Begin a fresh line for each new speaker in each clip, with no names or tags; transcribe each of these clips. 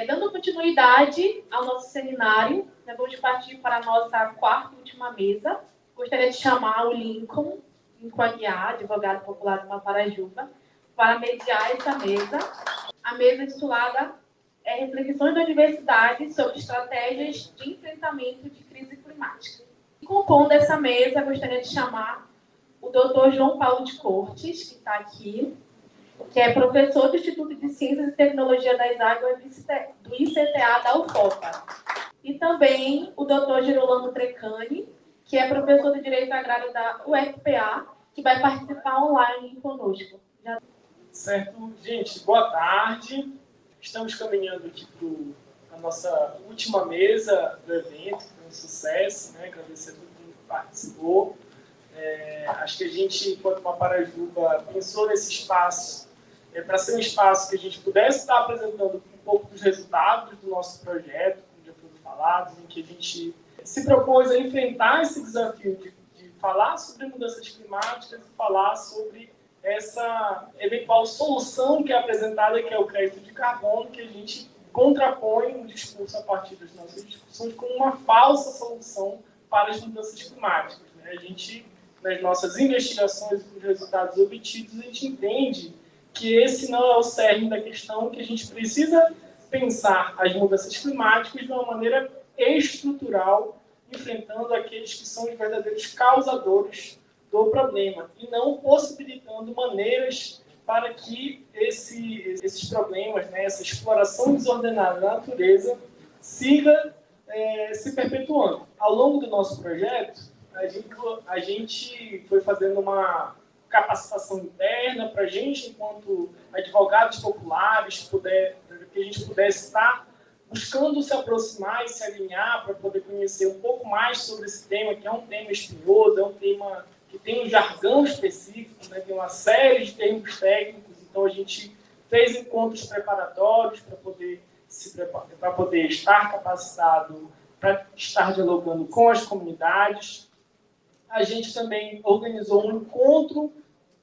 Dando continuidade ao nosso seminário, nós vamos partir para a nossa quarta e última mesa. Gostaria de chamar o Lincoln Aguiar, advogado popular de Maparajuba, para mediar essa mesa. A mesa intitulada Reflexões da Universidade sobre Estratégias de Enfrentamento de Crise Climática. E compondo essa mesa, gostaria de chamar o Dr. João Paulo de Cortes, que está aqui, que é professor do Instituto de Ciências e Tecnologia das Águas do ICTA da UFOPA. E também o Dr. Gerolamo Trecani, que é professor de Direito Agrário da UFPA, que vai participar online conosco.
Certo. Gente, boa tarde. Estamos caminhando aqui para a nossa última mesa do evento, que foi um sucesso, né? Agradecer a todo mundo que participou. Acho que a gente, enquanto Maparajuba, pensou nesse espaço para ser um espaço que a gente pudesse estar apresentando um pouco dos resultados do nosso projeto, como já foi falado, em que a gente se propôs a enfrentar esse desafio de falar sobre mudanças climáticas e falar sobre essa eventual solução que é apresentada, que é o crédito de carbono, que a gente contrapõe um discurso a partir das nossas discussões como uma falsa solução para as mudanças climáticas. Né? A gente, nas nossas investigações e com os resultados obtidos, a gente entende que esse não é o cerne da questão, que a gente precisa pensar as mudanças climáticas de uma maneira estrutural, enfrentando aqueles que são os verdadeiros causadores do problema, e não possibilitando maneiras para que esses problemas, né, essa exploração desordenada da natureza, siga se perpetuando. Ao longo do nosso projeto, a gente foi fazendo uma capacitação interna para a gente, enquanto advogados populares, que a gente pudesse estar buscando se aproximar e se alinhar para poder conhecer um pouco mais sobre esse tema, que é um tema espinhoso, é um tema que tem um jargão específico, né, tem uma série de termos técnicos. Então a gente fez encontros preparatórios para poder estar capacitado, para estar dialogando com as comunidades. A gente também organizou um encontro,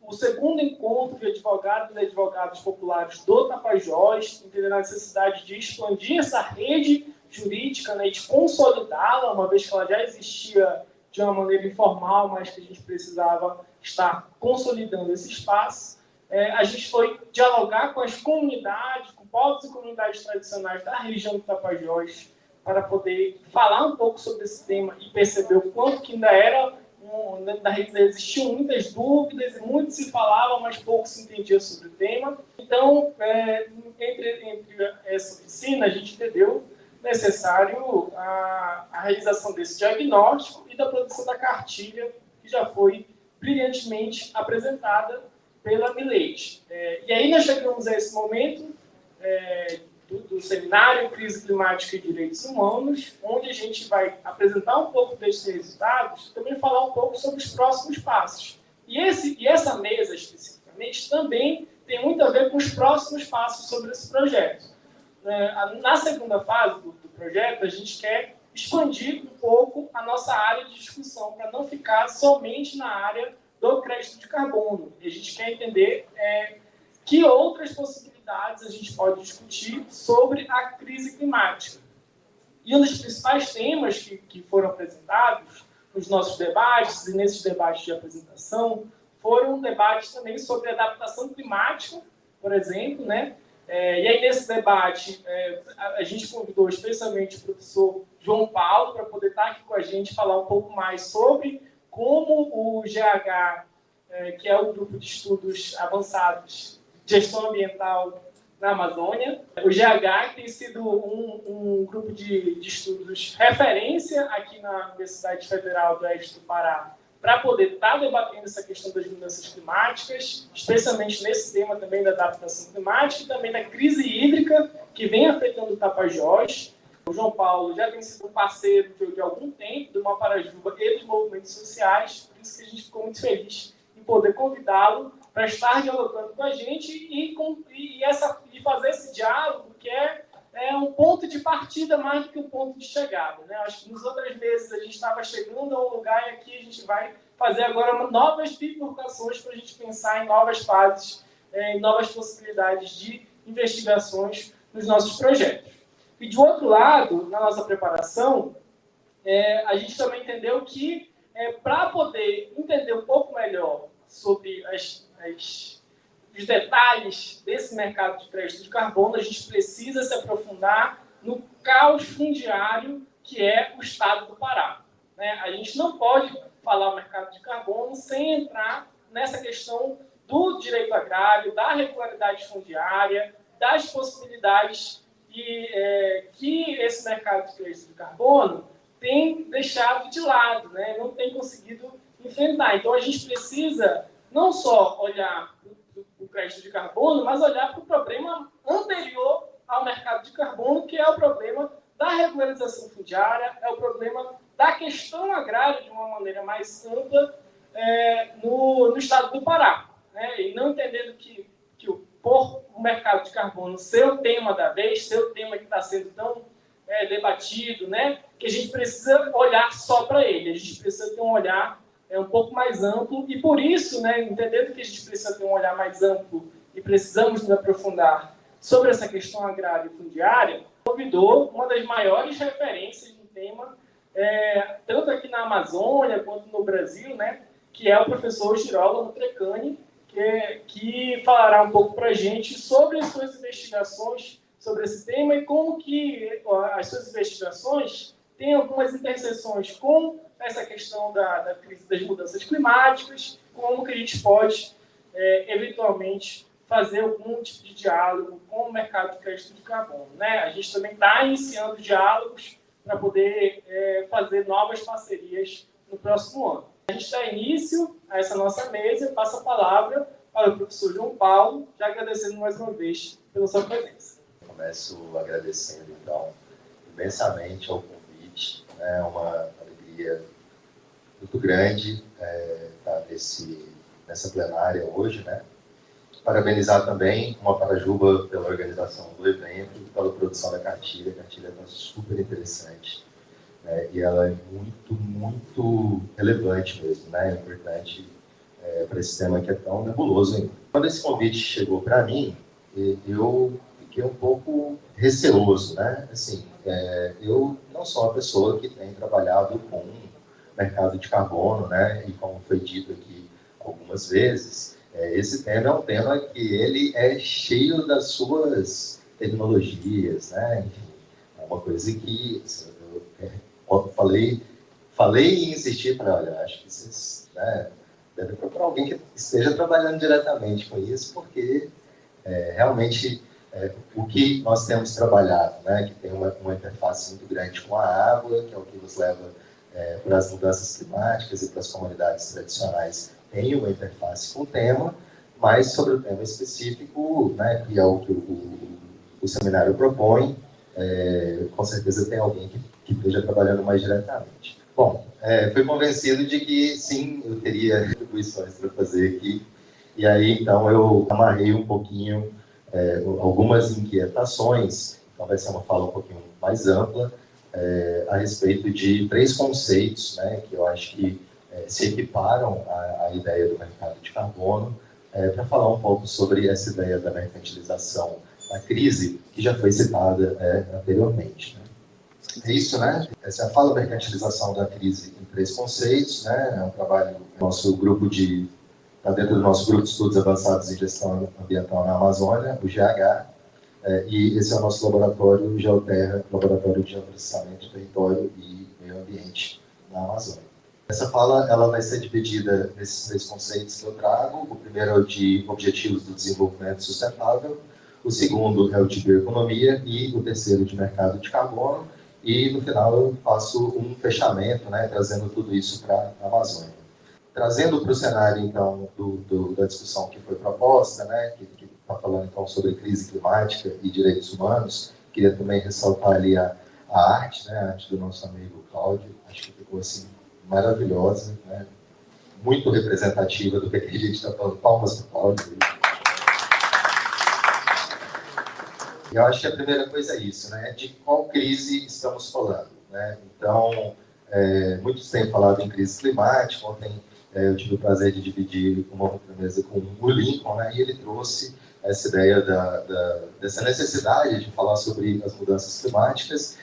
o segundo encontro de advogados e advogadas populares do Tapajós, entendendo a necessidade de expandir essa rede jurídica, né, e de consolidá-la, uma vez que ela já existia de uma maneira informal, mas que a gente precisava estar consolidando esse espaço. A gente foi dialogar com as comunidades, com povos e comunidades tradicionais da região do Tapajós, para poder falar um pouco sobre esse tema e perceber o quanto que ainda existiam muitas dúvidas, e muito se falava, mas pouco se entendia sobre o tema. Então, entre essa oficina, a gente entendeu necessário a realização desse diagnóstico e da produção da cartilha, que já foi brilhantemente apresentada pela Milete. E aí nós chegamos a esse momento do seminário Crise Climática e Direitos Humanos, onde a gente vai apresentar um pouco desses resultados e também falar um pouco sobre os próximos passos. E essa mesa, especificamente, também tem muito a ver com os próximos passos sobre esse projeto. Na segunda fase do projeto, a gente quer expandir um pouco a nossa área de discussão, para não ficar somente na área do crédito de carbono. E a gente quer entender que outras possibilidades a gente pode discutir sobre a crise climática. E um dos principais temas que foram apresentados nos nossos debates, e nesses debates de apresentação, foram debates também sobre adaptação climática, por exemplo, né? E aí, nesse debate, a gente convidou especialmente o professor João Paulo para poder estar aqui com a gente, falar um pouco mais sobre como o GH, que é o Grupo de Estudos Avançados de Gestão Ambiental na Amazônia, o GH tem sido um grupo de estudos referência aqui na Universidade Federal do Oeste do Pará, para poder estar debatendo essa questão das mudanças climáticas, especialmente nesse tema também da adaptação climática e também da crise hídrica que vem afetando o Tapajós. O João Paulo já tem sido um parceiro de algum tempo do Maparajuba e dos movimentos sociais, por isso que a gente ficou muito feliz em poder convidá-lo para estar dialogando com a gente e fazer esse diálogo, que é um ponto de partida mais do que um ponto de chegada. Né? Acho que nas outras vezes a gente estava chegando a um lugar, e aqui a gente vai fazer agora novas bifurcações para a gente pensar em novas fases, em novas possibilidades de investigações nos nossos projetos. E, de outro lado, na nossa preparação, a gente também entendeu que, para poder entender um pouco melhor sobre os detalhes desse mercado de crédito de carbono, a gente precisa se aprofundar no caos fundiário que é o estado do Pará. Né? A gente não pode falar o mercado de carbono sem entrar nessa questão do direito agrário, da regularidade fundiária, das possibilidades que esse mercado de crédito de carbono tem deixado de lado, né? Não tem conseguido enfrentar. Então, a gente precisa não só olhar o crédito de carbono, mas olhar para o problema anterior ao mercado de carbono, que é o problema da regularização fundiária, é o problema da questão agrária de uma maneira mais ampla no estado do Pará. Né? E não entendendo que por o mercado de carbono ser o tema da vez, ser o tema que está sendo tão debatido, né? Que a gente precisa olhar só para ele, a gente precisa ter um olhar um pouco mais amplo, e por isso, né, entendendo que a gente precisa ter um olhar mais amplo e precisamos nos aprofundar sobre essa questão agrária e fundiária, convidou uma das maiores referências no tema, tanto aqui na Amazônia quanto no Brasil, né, que é o professor Girolamo Treccani, que falará um pouco para a gente sobre as suas investigações sobre esse tema e como que as suas investigações têm algumas interseções com essa questão da crise das mudanças climáticas, como que a gente pode, eventualmente, fazer algum tipo de diálogo com o mercado de crédito de carbono. Né? A gente também está iniciando diálogos para poder fazer novas parcerias no próximo ano. A gente dá início a essa nossa mesa e passa a palavra para o professor João Paulo, já agradecendo mais uma vez pela sua presença.
Começo agradecendo, então, imensamente ao convite. É uma alegria muito grande estar nessa plenária hoje, né? Parabenizar também uma Parajuba pela organização do evento e pela produção da cartilha. A cartilha está super interessante, né? E ela é muito, muito relevante mesmo, né? É importante para esse tema que é tão nebuloso ainda. Quando esse convite chegou para mim, eu fiquei um pouco receoso, né? Assim, eu não sou uma pessoa que tem trabalhado com mercado de carbono, né? E como foi dito aqui algumas vezes, esse tema é um tema que ele é cheio das suas tecnologias, né? Enfim, é uma coisa que eu falei e insisti para, olha, acho que vocês, né, devem procurar alguém que esteja trabalhando diretamente com isso, porque realmente o que nós temos trabalhado, né, que tem uma interface muito grande com a água, que é o que nos leva para as mudanças climáticas e para as comunidades tradicionais, tem uma interface com o tema, mas sobre o tema específico, né, que é o que o seminário propõe, com certeza tem alguém que esteja trabalhando mais diretamente. Bom, fui convencido de que sim, eu teria atribuições para fazer aqui, e aí então eu amarrei um pouquinho algumas inquietações, então vai ser uma fala um pouquinho mais ampla, a respeito de 3 conceitos, né, que eu acho que se equiparam à ideia do mercado de carbono, para falar um pouco sobre essa ideia da mercantilização da crise, que já foi citada anteriormente. Né? É isso, né? Essa é a fala mercantilização da crise em 3 conceitos, né? É um trabalho do nosso grupo está dentro do nosso grupo de estudos avançados em gestão ambiental na Amazônia, o GH, e esse é o nosso laboratório Geoterra, Laboratório de Geoprocessamento, Território e Meio Ambiente na Amazônia. Essa fala ela vai ser dividida nesses 3 conceitos que eu trago. O primeiro é o de Objetivos do Desenvolvimento Sustentável, o segundo é o de Bioeconomia e o terceiro de Mercado de Carbono. E no final eu faço um fechamento, né, trazendo tudo isso para a Amazônia. Trazendo para o cenário, então, da discussão que foi proposta, né, que está falando, então, sobre crise climática e direitos humanos, queria também ressaltar ali a arte, né, a arte do nosso amigo Cláudio, acho que ficou, assim, maravilhosa, né, muito representativa do que a gente está falando. Palmas para o Cláudio. E eu acho que a primeira coisa é isso, né, de qual crise estamos falando, né? Então, muitos têm falado em crise climática. Ontem eu tive o prazer de dividir uma outra mesa com o Lincoln, né, e ele trouxe essa ideia dessa necessidade de falar sobre as mudanças climáticas,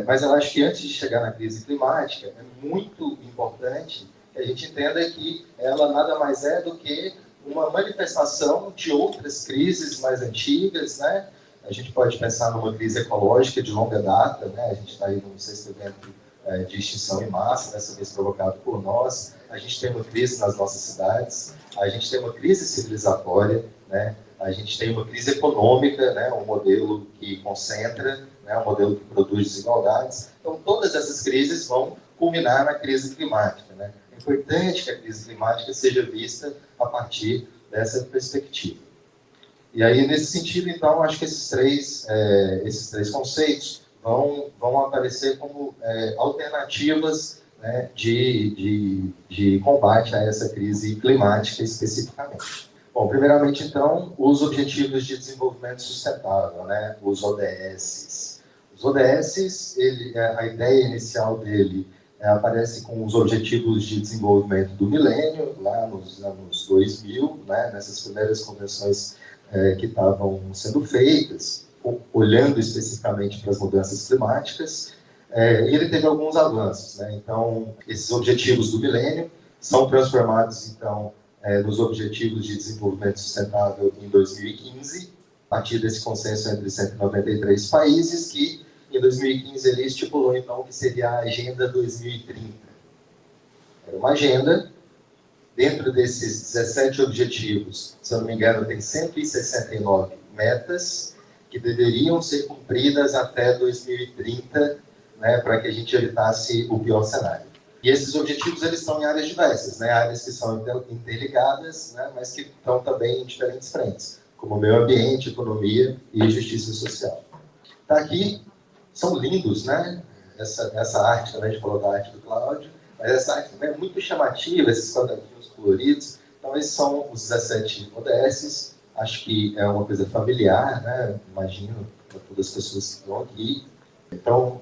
mas eu acho que antes de chegar na crise climática, é muito importante que a gente entenda que ela nada mais é do que uma manifestação de outras crises mais antigas, né? A gente pode pensar numa crise ecológica de longa data, né? A gente está aí no 6º evento de extinção em massa, dessa vez provocado por nós. A gente tem uma crise nas nossas cidades, a gente tem uma crise civilizatória, né? A gente tem uma crise econômica, né? Um modelo que concentra, né? Um modelo que produz desigualdades. Então, todas essas crises vão culminar na crise climática, né? É importante que a crise climática seja vista a partir dessa perspectiva. E aí, nesse sentido, então, acho que esses três conceitos vão aparecer como alternativas, né, de combate a essa crise climática especificamente. Bom, primeiramente, então, os Objetivos de Desenvolvimento Sustentável, né, os ODS. Os ODS, a ideia inicial dele aparece com os Objetivos de Desenvolvimento do Milênio, lá nos anos 2000, né, nessas primeiras convenções que estavam sendo feitas, olhando especificamente para as mudanças climáticas, e ele teve alguns avanços, né? Então, esses objetivos do milênio são transformados, então, nos Objetivos de Desenvolvimento Sustentável em 2015, a partir desse consenso entre 193 países, que em 2015 ele estipulou, então, que seria a Agenda 2030. Era uma agenda. Dentro desses 17 objetivos, se eu não me engano, tem 169 metas que deveriam ser cumpridas até 2030, né, para que a gente evitasse o pior cenário. E esses objetivos eles estão em áreas diversas, né, áreas que são interligadas, né, mas que estão também em diferentes frentes, como meio ambiente, economia e justiça social. Tá aqui, são lindos, né? Essa arte, também a gente falou da arte do Cláudio, mas essa arte também é muito chamativa, esses quadradinhos coloridos. Então, esses são os 17 ODS. Acho que é uma coisa familiar, né? Imagino, para todas as pessoas que estão aqui. Então,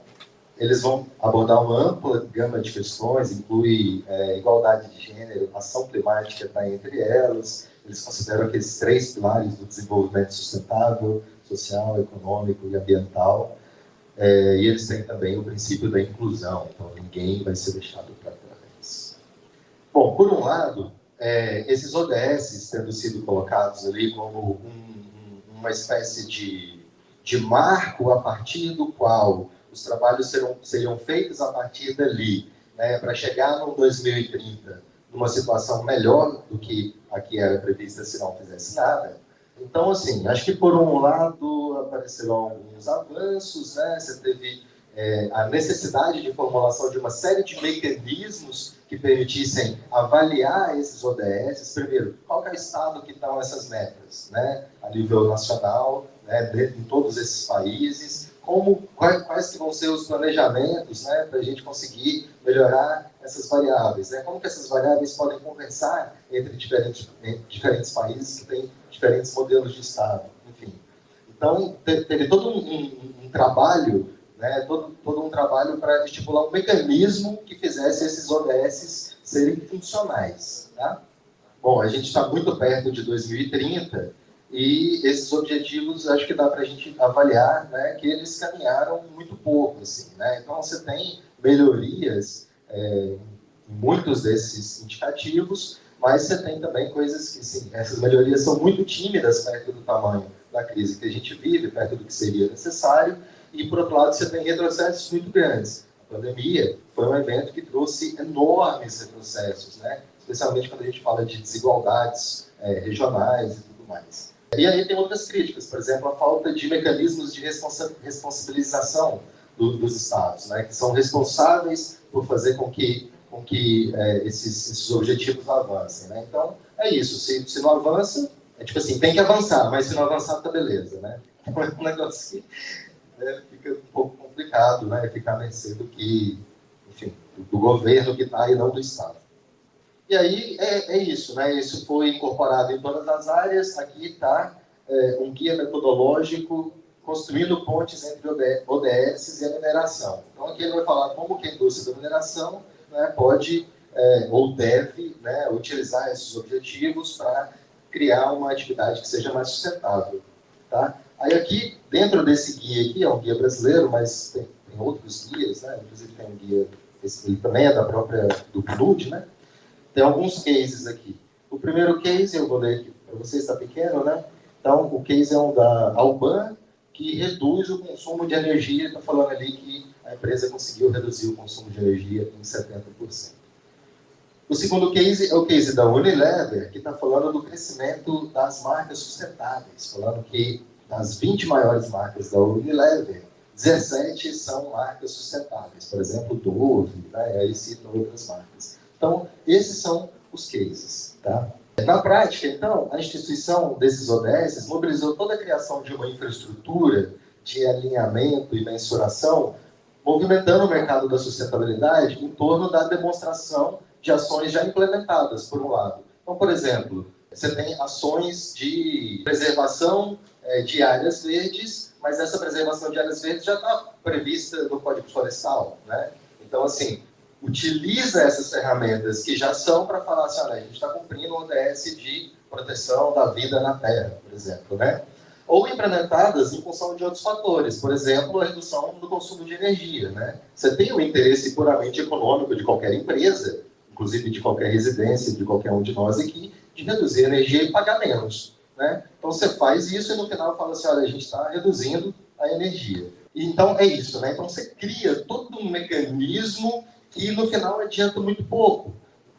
eles vão abordar uma ampla gama de questões, inclui igualdade de gênero, ação climática está entre elas. Eles consideram que esses 3 pilares do desenvolvimento sustentável, social, econômico e ambiental. E eles têm também o princípio da inclusão, então ninguém vai ser deixado para trás. Bom, por um lado, esses ODS tendo sido colocados ali como uma espécie de marco a partir do qual os trabalhos seriam feitos a partir dali, né, para chegar no 2030 numa situação melhor do que a que era prevista se não fizesse nada. Então, assim, acho que por um lado apareceram alguns avanços, né? Você teve a necessidade de formulação de uma série de mecanismos que permitissem avaliar esses ODS. Primeiro, qual é o estado que estão essas metas, né? A nível nacional, né? Em todos esses países, quais que vão ser os planejamentos, né? Para a gente conseguir melhorar essas variáveis, né? Como que essas variáveis podem conversar entre diferentes países que têm diferentes modelos de Estado, enfim. Então, teve todo um trabalho, né, todo um trabalho para estipular um mecanismo que fizesse esses ODS serem funcionais. Tá? Bom, a gente está muito perto de 2030 e esses objetivos, acho que dá para a gente avaliar, né, que eles caminharam muito pouco. Assim, né? Então, você tem melhorias em muitos desses indicativos, mas você tem também coisas que, sim, essas melhorias são muito tímidas perto do tamanho da crise que a gente vive, perto do que seria necessário, e, por outro lado, você tem retrocessos muito grandes. A pandemia foi um evento que trouxe enormes retrocessos, né? Especialmente quando a gente fala de desigualdades regionais e tudo mais. E aí tem outras críticas, por exemplo, a falta de mecanismos de responsabilização dos Estados, né? Que são responsáveis por fazer com que esses objetivos avancem, né? Então, é isso. Se não avança, tipo assim, tem que avançar, mas se não avançar, tá beleza, né? Então, é um negócio que fica um pouco complicado, né? Ficar à mercê do que, enfim, do governo que está e não do Estado. E aí, é isso, né? Isso foi incorporado em todas as áreas. Aqui está um guia metodológico construindo pontes entre ODS e a mineração. Então, aqui ele vai falar como que a indústria da mineração, né, pode ou deve, né, utilizar esses objetivos para criar uma atividade que seja mais sustentável. Tá? Aí aqui, dentro desse guia aqui, é um guia brasileiro, mas tem outros guias, né? Inclusive tem um guia, ele também é do PNUD, né? Tem alguns cases aqui. O primeiro case, eu vou ler aqui para vocês, está pequeno, né? Então, o case é um da Alban, que reduz o consumo de energia, está falando ali que a empresa conseguiu reduzir o consumo de energia em 70%. O segundo case é o case da Unilever, que está falando do crescimento das marcas sustentáveis, falando que das 20 maiores marcas da Unilever, 17 são marcas sustentáveis, por exemplo, Dove, né? Aí citam outras marcas. Então, esses são os cases. Tá? Na prática, então, a instituição desses ODS mobilizou toda a criação de uma infraestrutura de alinhamento e mensuração, movimentando o mercado da sustentabilidade em torno da demonstração de ações já implementadas, por um lado. Então, por exemplo, você tem ações de preservação de áreas verdes, mas essa preservação de áreas verdes já está prevista no Código Florestal, né? Então, assim, utiliza essas ferramentas que já são para falar assim, olha, a gente está cumprindo o ODS de proteção da vida na Terra, por exemplo, né? Ou implementadas em função de outros fatores, por exemplo, a redução do consumo de energia, né? Você tem o interesse puramente econômico de qualquer empresa, inclusive de qualquer residência, de qualquer um de nós aqui, de reduzir a energia e pagar menos, né? Então você faz isso e no final fala assim, olha, a gente está reduzindo a energia. Então é isso, né? Então você cria todo um mecanismo que no final adianta muito pouco.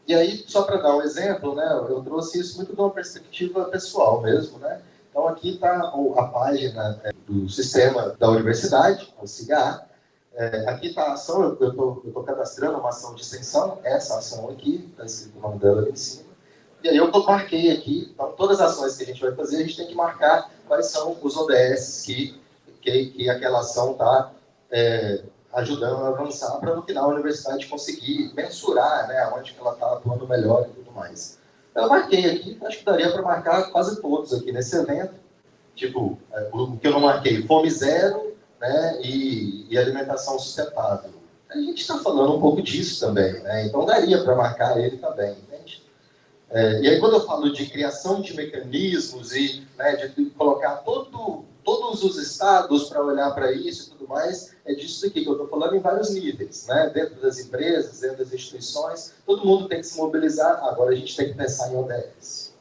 E aí, só para dar um exemplo, né, eu trouxe isso muito de uma perspectiva pessoal mesmo, né? Então aqui está a página do sistema da universidade, o CIGA. Aqui está a ação, eu estou cadastrando uma ação de extensão, essa ação aqui, está escrito o nome dela ali em cima. E aí eu marquei aqui, então todas as ações que a gente vai fazer, a gente tem que marcar quais são os ODS que aquela ação está ajudando a avançar para no final a universidade conseguir mensurar, né, onde que ela está atuando melhor e tudo mais. Eu marquei aqui, acho que daria para marcar quase todos aqui nesse evento. Tipo, o que eu não marquei, fome zero, né, e alimentação sustentável. A gente está falando um pouco disso também, né? Então daria para marcar ele também, entende? E aí quando eu falo de criação de mecanismos e, né, de colocar todos os estados para olhar para isso e tudo mais, é disso aqui que eu estou falando em vários níveis, né? Dentro das empresas, dentro das instituições, todo mundo tem que se mobilizar, agora a gente tem que pensar em ODS.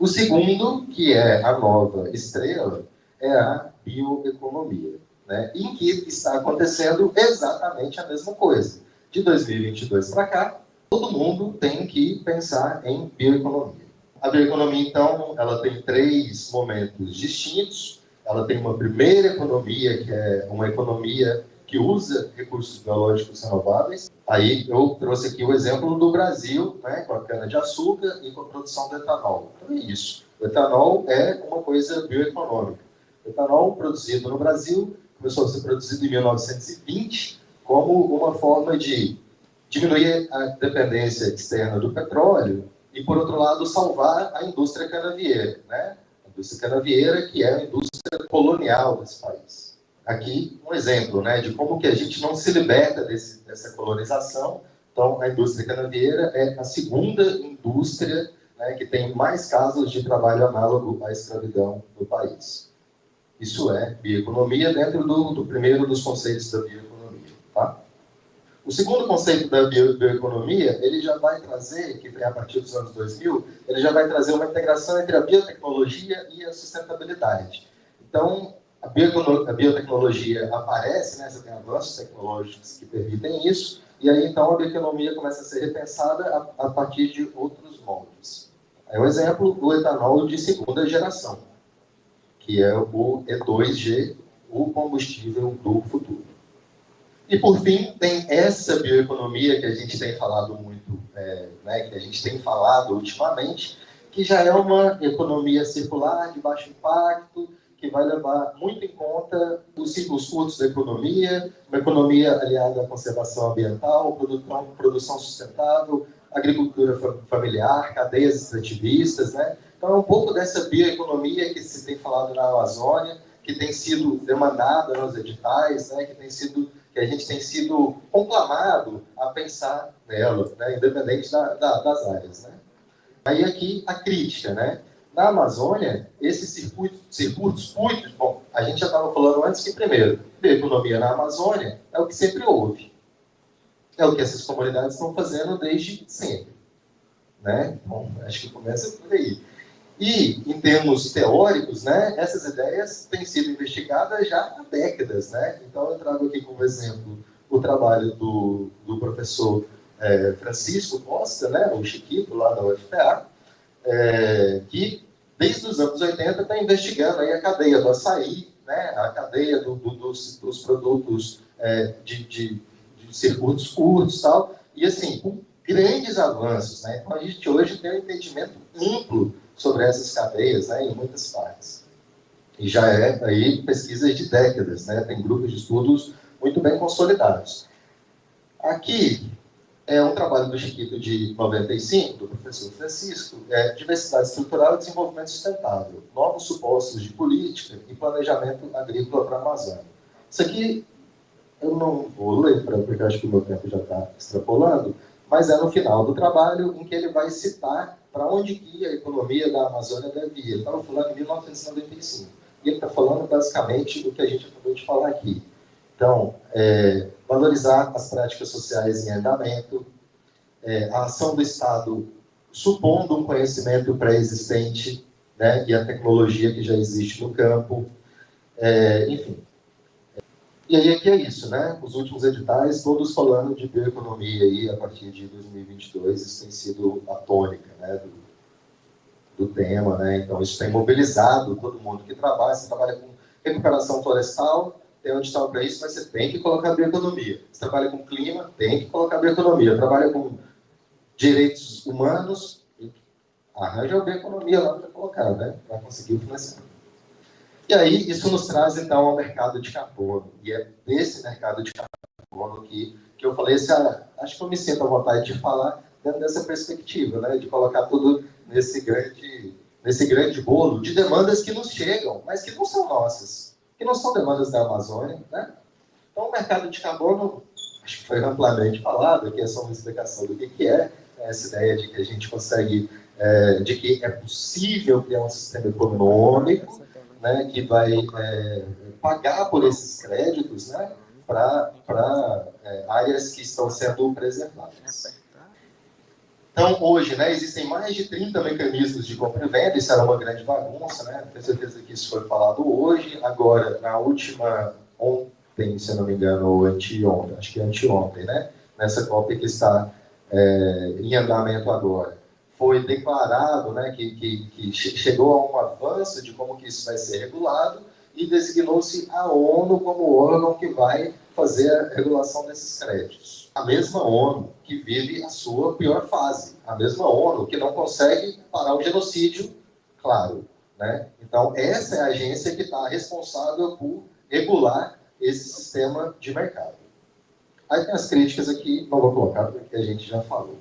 O segundo, que é a nova estrela, é a bioeconomia, né? Em que está acontecendo exatamente a mesma coisa. De 2022 para cá, todo mundo tem que pensar em bioeconomia. A bioeconomia, então, ela tem 3 momentos distintos. Ela tem uma primeira economia, que é uma economia que usa recursos biológicos renováveis. Aí eu trouxe aqui o exemplo do Brasil, né, com a cana-de-açúcar e com a produção do etanol. Então é isso. O etanol é uma coisa bioeconômica. O etanol produzido no Brasil começou a ser produzido em 1920 como uma forma de diminuir a dependência externa do petróleo e, por outro lado, salvar a indústria canavieira, né? A indústria canavieira, que é a indústria colonial desse país. Aqui, um exemplo, né, de como que a gente não se liberta dessa colonização. Então, a indústria canavieira é a segunda indústria, né, que tem mais casos de trabalho análogo à escravidão no país. Isso é bioeconomia dentro do primeiro dos conceitos da bioeconomia, tá? O segundo conceito da bioeconomia, ele já vai trazer, que vem a partir dos anos 2000, ele já vai trazer uma integração entre a biotecnologia e a sustentabilidade. Então, a biotecnologia aparece, né, você tem avanços tecnológicos que permitem isso, e aí então a bioeconomia começa a ser repensada a partir de outros moldes. Aí um exemplo, o etanol de segunda geração, que é o E2G, o combustível do futuro. E, por fim, tem essa bioeconomia que a gente tem falado muito, né, que a gente tem falado ultimamente, que já é uma economia circular, de baixo impacto, que vai levar muito em conta os ciclos curtos da economia, uma economia aliada à conservação ambiental, produção sustentável, agricultura familiar, cadeias extrativistas, né? Então, é um pouco dessa bioeconomia que se tem falado na Amazônia, que tem sido demandada nos editais, né, que a gente tem sido conclamado a pensar nela, né, independente das áreas, né? Aí aqui a crítica, né? Na Amazônia, esses circuitos, bom, a gente já estava falando antes que, primeiro, bioeconomia na Amazônia é o que sempre houve. É o que essas comunidades estão fazendo desde sempre. Né? Bom, acho que começa por aí. E, em termos teóricos, né, essas ideias têm sido investigadas já há décadas. Né? Então, eu trago aqui como exemplo o trabalho do professor Francisco Costa, né, o Chiquito, lá da UFPA, que, desde os anos 80, está investigando aí a cadeia do açaí, né, a cadeia dos produtos de circuitos curtos e tal, e, assim, com grandes avanços. Né? Então, a gente hoje tem um entendimento amplo sobre essas cadeias, né, em muitas partes. E já é aí pesquisas de décadas, né? Tem grupos de estudos muito bem consolidados. Aqui é um trabalho do Chiquito de 95, do professor Francisco, Diversidade Estrutural e Desenvolvimento Sustentável, novos supostos de política e planejamento agrícola para a Amazônia. Isso aqui eu não vou ler, porque eu acho que o meu tempo já está extrapolando, mas é no final do trabalho em que ele vai citar para onde que a economia da Amazônia deve ir. Ele estava falando em 1995. E ele está falando basicamente do que a gente acabou de falar aqui. Então, valorizar as práticas sociais em andamento, a ação do Estado supondo um conhecimento pré-existente, né, e a tecnologia que já existe no campo, enfim. E aí aqui é isso, né? Os últimos editais, todos falando de bioeconomia aí, a partir de 2022, isso tem sido a tônica, né, do tema, né? Então isso tem mobilizado todo mundo que trabalha. Você trabalha com recuperação florestal, tem um edital para isso, mas você tem que colocar bioeconomia. Você trabalha com clima, tem que colocar bioeconomia. Trabalha com direitos humanos, arranja a bioeconomia lá para colocar, né? Para conseguir o financiamento. E aí, isso nos traz, então, ao mercado de carbono. E é desse mercado de carbono que eu falei, acho que eu me sinto à vontade de falar dentro dessa perspectiva, né? De colocar tudo nesse grande bolo de demandas que nos chegam, mas que não são nossas, que não são demandas da Amazônia, né? Então, o mercado de carbono, acho que foi amplamente falado, aqui é só uma explicação do que é essa ideia de que a gente consegue, de que é possível criar um sistema econômico, né, que vai pagar por esses créditos, né, para áreas que estão sendo preservadas. Então, hoje, né, existem mais de 30 mecanismos de compra e venda, isso era uma grande bagunça, né, tenho certeza que isso foi falado hoje. Agora, na última, ontem, se eu não me engano, ou anteontem, acho que é anteontem, né, nessa COP que está em andamento agora, foi declarado, né, que chegou a um avanço de como que isso vai ser regulado e designou-se a ONU como o órgão que vai fazer a regulação desses créditos. A mesma ONU que vive a sua pior fase, a mesma ONU que não consegue parar o genocídio, claro. Né? Então, essa é a agência que está responsável por regular esse sistema de mercado. Aí tem as críticas aqui, não vou colocar porque a gente já falou.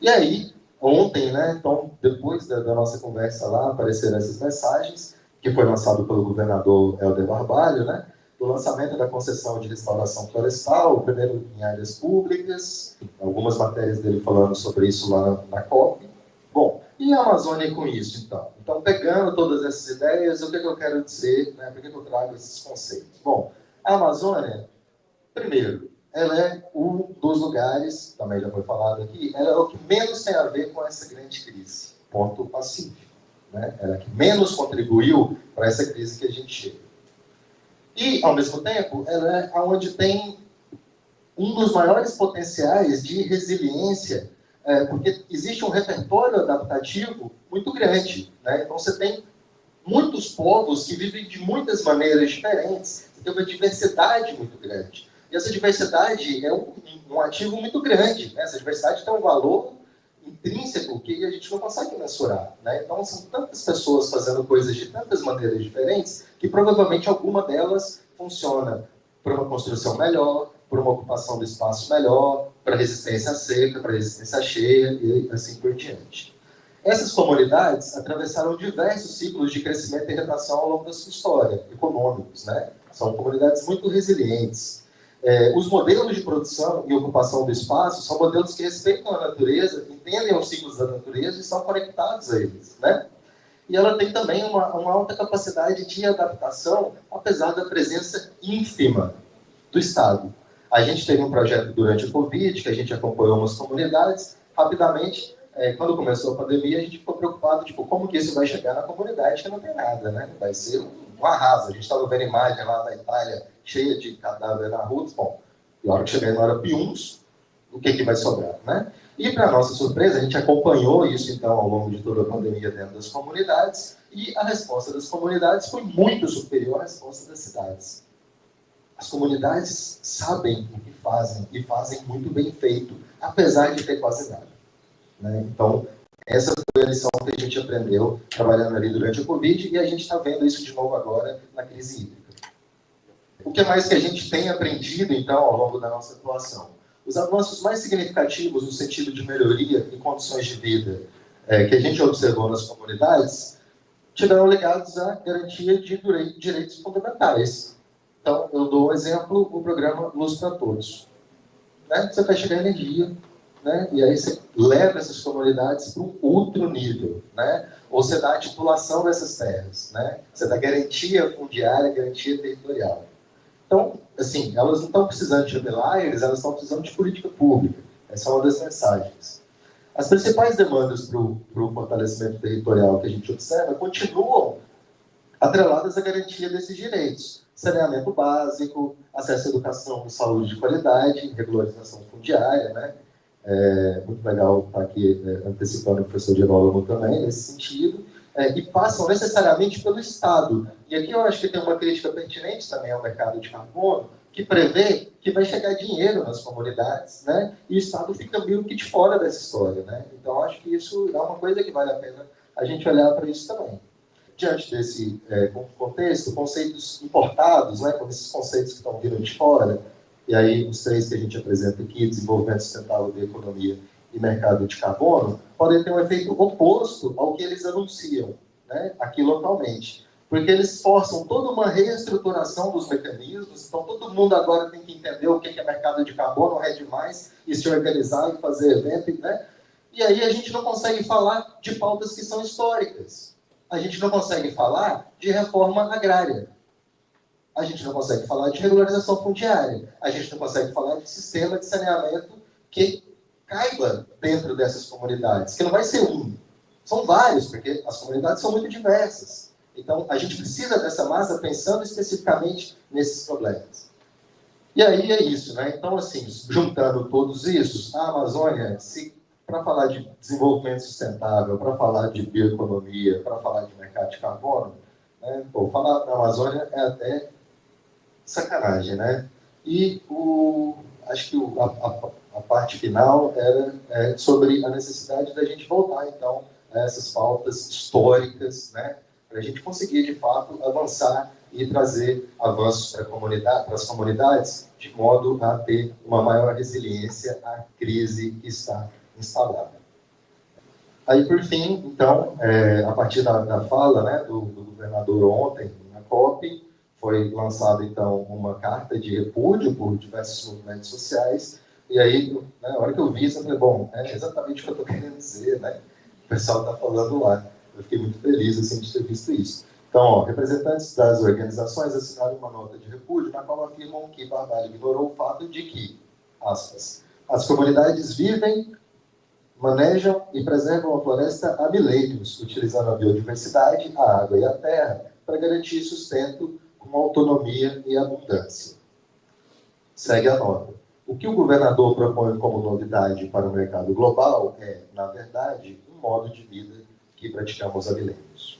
E aí, ontem, né, então, depois da nossa conversa lá, apareceram essas mensagens, que foi lançado pelo governador Helder Barbalho, né, do lançamento da concessão de restauração florestal, primeiro em áreas públicas, algumas matérias dele falando sobre isso lá na COP. Bom, e a Amazônia com isso, então? Então, pegando todas essas ideias, o que eu quero dizer, né, por que eu trago esses conceitos? Bom, a Amazônia, primeiro, ela é um dos lugares, também já foi falado aqui, ela é o que menos tem a ver com essa grande crise, ponto pacífico. Né? Ela é a que menos contribuiu para essa crise que a gente chega. E, ao mesmo tempo, ela é onde tem um dos maiores potenciais de resiliência, porque existe um repertório adaptativo muito grande. Né? Então, você tem muitos povos que vivem de muitas maneiras diferentes, você tem uma diversidade muito grande. E essa diversidade é um ativo muito grande. Né? Essa diversidade tem um valor intrínseco que a gente não consegue mensurar. Né? Então, são tantas pessoas fazendo coisas de tantas maneiras diferentes que provavelmente alguma delas funciona para uma construção melhor, para uma ocupação do espaço melhor, para resistência à seca, para resistência à cheia e assim por diante. Essas comunidades atravessaram diversos ciclos de crescimento e retração ao longo da sua história, econômicos. Né? São comunidades muito resilientes. Os modelos de produção e ocupação do espaço são modelos que respeitam a natureza, entendem os ciclos da natureza e estão conectados a eles, né? E ela tem também uma alta capacidade de adaptação, apesar da presença ínfima do Estado. A gente teve um projeto durante o Covid, que a gente acompanhou umas comunidades. Rapidamente, quando começou a pandemia, a gente ficou preocupado, tipo, como que isso vai chegar na comunidade que não tem nada, né? Vai ser um arraso. A gente estava vendo imagem lá da Itália, cheia de cadáver na rua. Bom, e a hora que chegar na hora piuns, o que vai sobrar, né? E, para nossa surpresa, a gente acompanhou isso, então, ao longo de toda a pandemia dentro das comunidades, e a resposta das comunidades foi muito superior à resposta das cidades. As comunidades sabem o que fazem, e fazem muito bem feito, apesar de ter quase nada, né? Então, essa foi a lição que a gente aprendeu trabalhando ali durante o Covid, e a gente está vendo isso de novo agora na crise hídrica. O que mais que a gente tem aprendido, então, ao longo da nossa atuação? Os avanços mais significativos no sentido de melhoria em condições de vida que a gente observou nas comunidades tiveram ligados à garantia de direitos fundamentais. Então, eu dou um exemplo, o programa Luz para Todos, né? Você vai chegar a energia, né? E aí você leva essas comunidades para um outro nível, né? Ou você dá a titulação dessas terras, né? Você dá garantia fundiária, garantia territorial. Então, assim, elas não estão precisando de milagres, elas estão precisando de política pública. Essa é uma das mensagens. As principais demandas para o fortalecimento territorial que a gente observa continuam atreladas à garantia desses direitos. Saneamento básico, acesso à educação e saúde de qualidade, regularização fundiária, né? Muito legal estar aqui antecipando o professor Gerônimo também, nesse sentido. E passam necessariamente pelo Estado. E aqui eu acho que tem uma crítica pertinente também ao mercado de carbono, que prevê que vai chegar dinheiro nas comunidades, né? E o Estado fica meio que de fora dessa história, né? Então, acho que isso é uma coisa que vale a pena a gente olhar para isso também. Diante desse contexto, conceitos importados, né, como esses conceitos que estão vindo de fora, e aí os três que a gente apresenta aqui, desenvolvimento sustentável da economia e mercado de carbono, podem ter um efeito oposto ao que eles anunciam, né, aqui localmente. Porque eles forçam toda uma reestruturação dos mecanismos, então todo mundo agora tem que entender o que é mercado de carbono, é demais, e se organizar e fazer evento, né? E aí a gente não consegue falar de pautas que são históricas. A gente não consegue falar de reforma agrária. A gente não consegue falar de regularização fundiária. A gente não consegue falar de sistema de saneamento que caiba dentro dessas comunidades, que não vai ser um. São vários, porque as comunidades são muito diversas. Então, a gente precisa dessa massa pensando especificamente nesses problemas. E aí é isso, né? Então, assim, juntando todos isso, a Amazônia, para falar de desenvolvimento sustentável, para falar de bioeconomia, para falar de mercado de carbono, né? Falar da Amazônia é até sacanagem, né? E acho que a parte final era sobre a necessidade da gente voltar, então, a essas pautas históricas, né? Para a gente conseguir, de fato, avançar e trazer avanços para as comunidades, de modo a ter uma maior resiliência à crise que está instalada. Aí, por fim, então, a partir da fala, né, do governador ontem, na COP, foi lançada, então, uma carta de repúdio por diversos movimentos sociais, e aí, né, na hora que eu vi isso, eu falei, bom, é exatamente o que eu estou querendo dizer, né? O pessoal está falando lá. Eu fiquei muito feliz, assim, de ter visto isso. Então, ó, representantes das organizações assinaram uma nota de repúdio na qual afirmam que Barbalho ignorou o fato de que, aspas, as comunidades vivem, manejam e preservam a floresta há milênios, utilizando a biodiversidade, a água e a terra para garantir sustento com autonomia e abundância. Segue a nota. O que o governador propõe como novidade para o mercado global é, na verdade, um modo de vida que praticamos há milênios.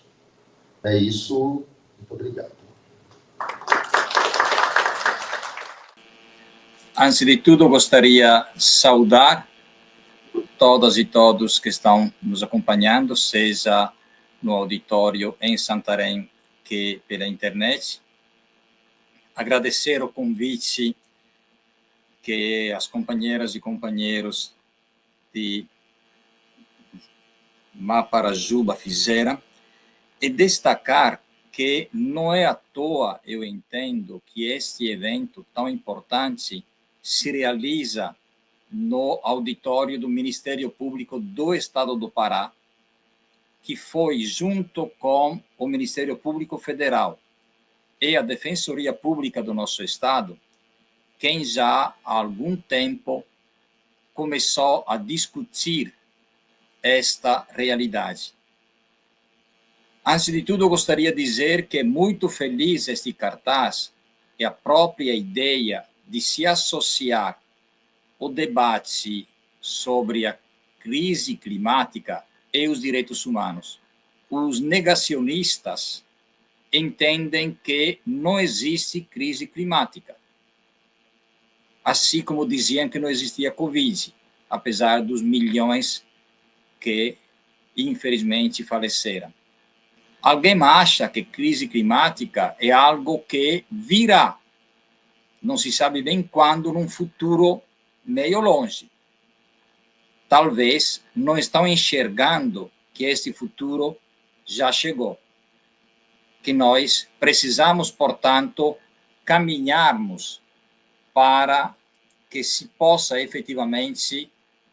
É isso. Muito obrigado.
Antes de tudo, gostaria de saudar todas e todos que estão nos acompanhando, seja no auditório em Santarém que pela internet. Agradecer o convite que as companheiras e companheiros de Maparajuba fizeram e destacar que não é à toa, eu entendo, que este evento tão importante se realiza no auditório do Ministério Público do Estado do Pará, que foi, junto com o Ministério Público Federal e a Defensoria Pública do nosso Estado, quem já há algum tempo começou a discutir esta realidade. Antes de tudo, eu gostaria de dizer que é muito feliz este cartaz e a própria ideia de se associar o debate sobre a crise climática e os direitos humanos. Os negacionistas entendem que não existe crise climática, assim como diziam que não existia Covid, apesar dos milhões que, infelizmente, faleceram. Alguém acha que crise climática é algo que virá, não se sabe bem quando, num futuro meio longe. Talvez não estão enxergando que este futuro já chegou. Que nós precisamos, portanto, caminharmos para que se possa efetivamente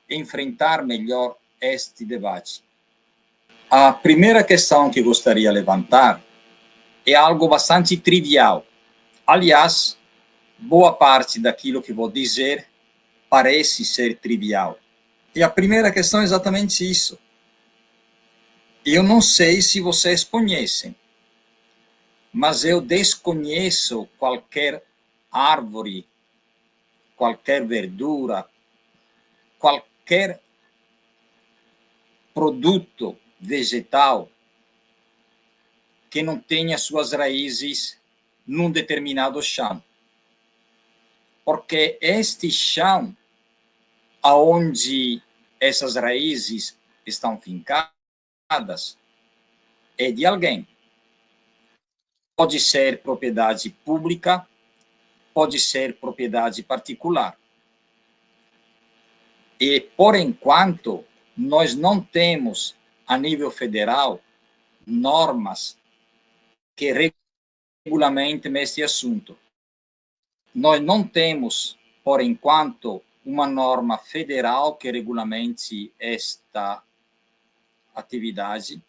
enfrentar melhor este debate. A primeira questão que gostaria de levantar é algo bastante trivial. Aliás, boa parte daquilo que vou dizer parece ser trivial. E a primeira questão é exatamente isso. Eu não sei se vocês conhecem, mas eu desconheço qualquer árvore, qualquer verdura, qualquer produto vegetal que não tenha suas raízes num determinado chão. Porque este chão, aonde essas raízes estão fincadas, é de alguém. Pode ser propriedade pública, pode ser propriedade particular. E, por enquanto, nós não temos, a nível federal, normas que regulamentem este assunto. Nós não temos, por enquanto, uma norma federal que regulamente esta atividade.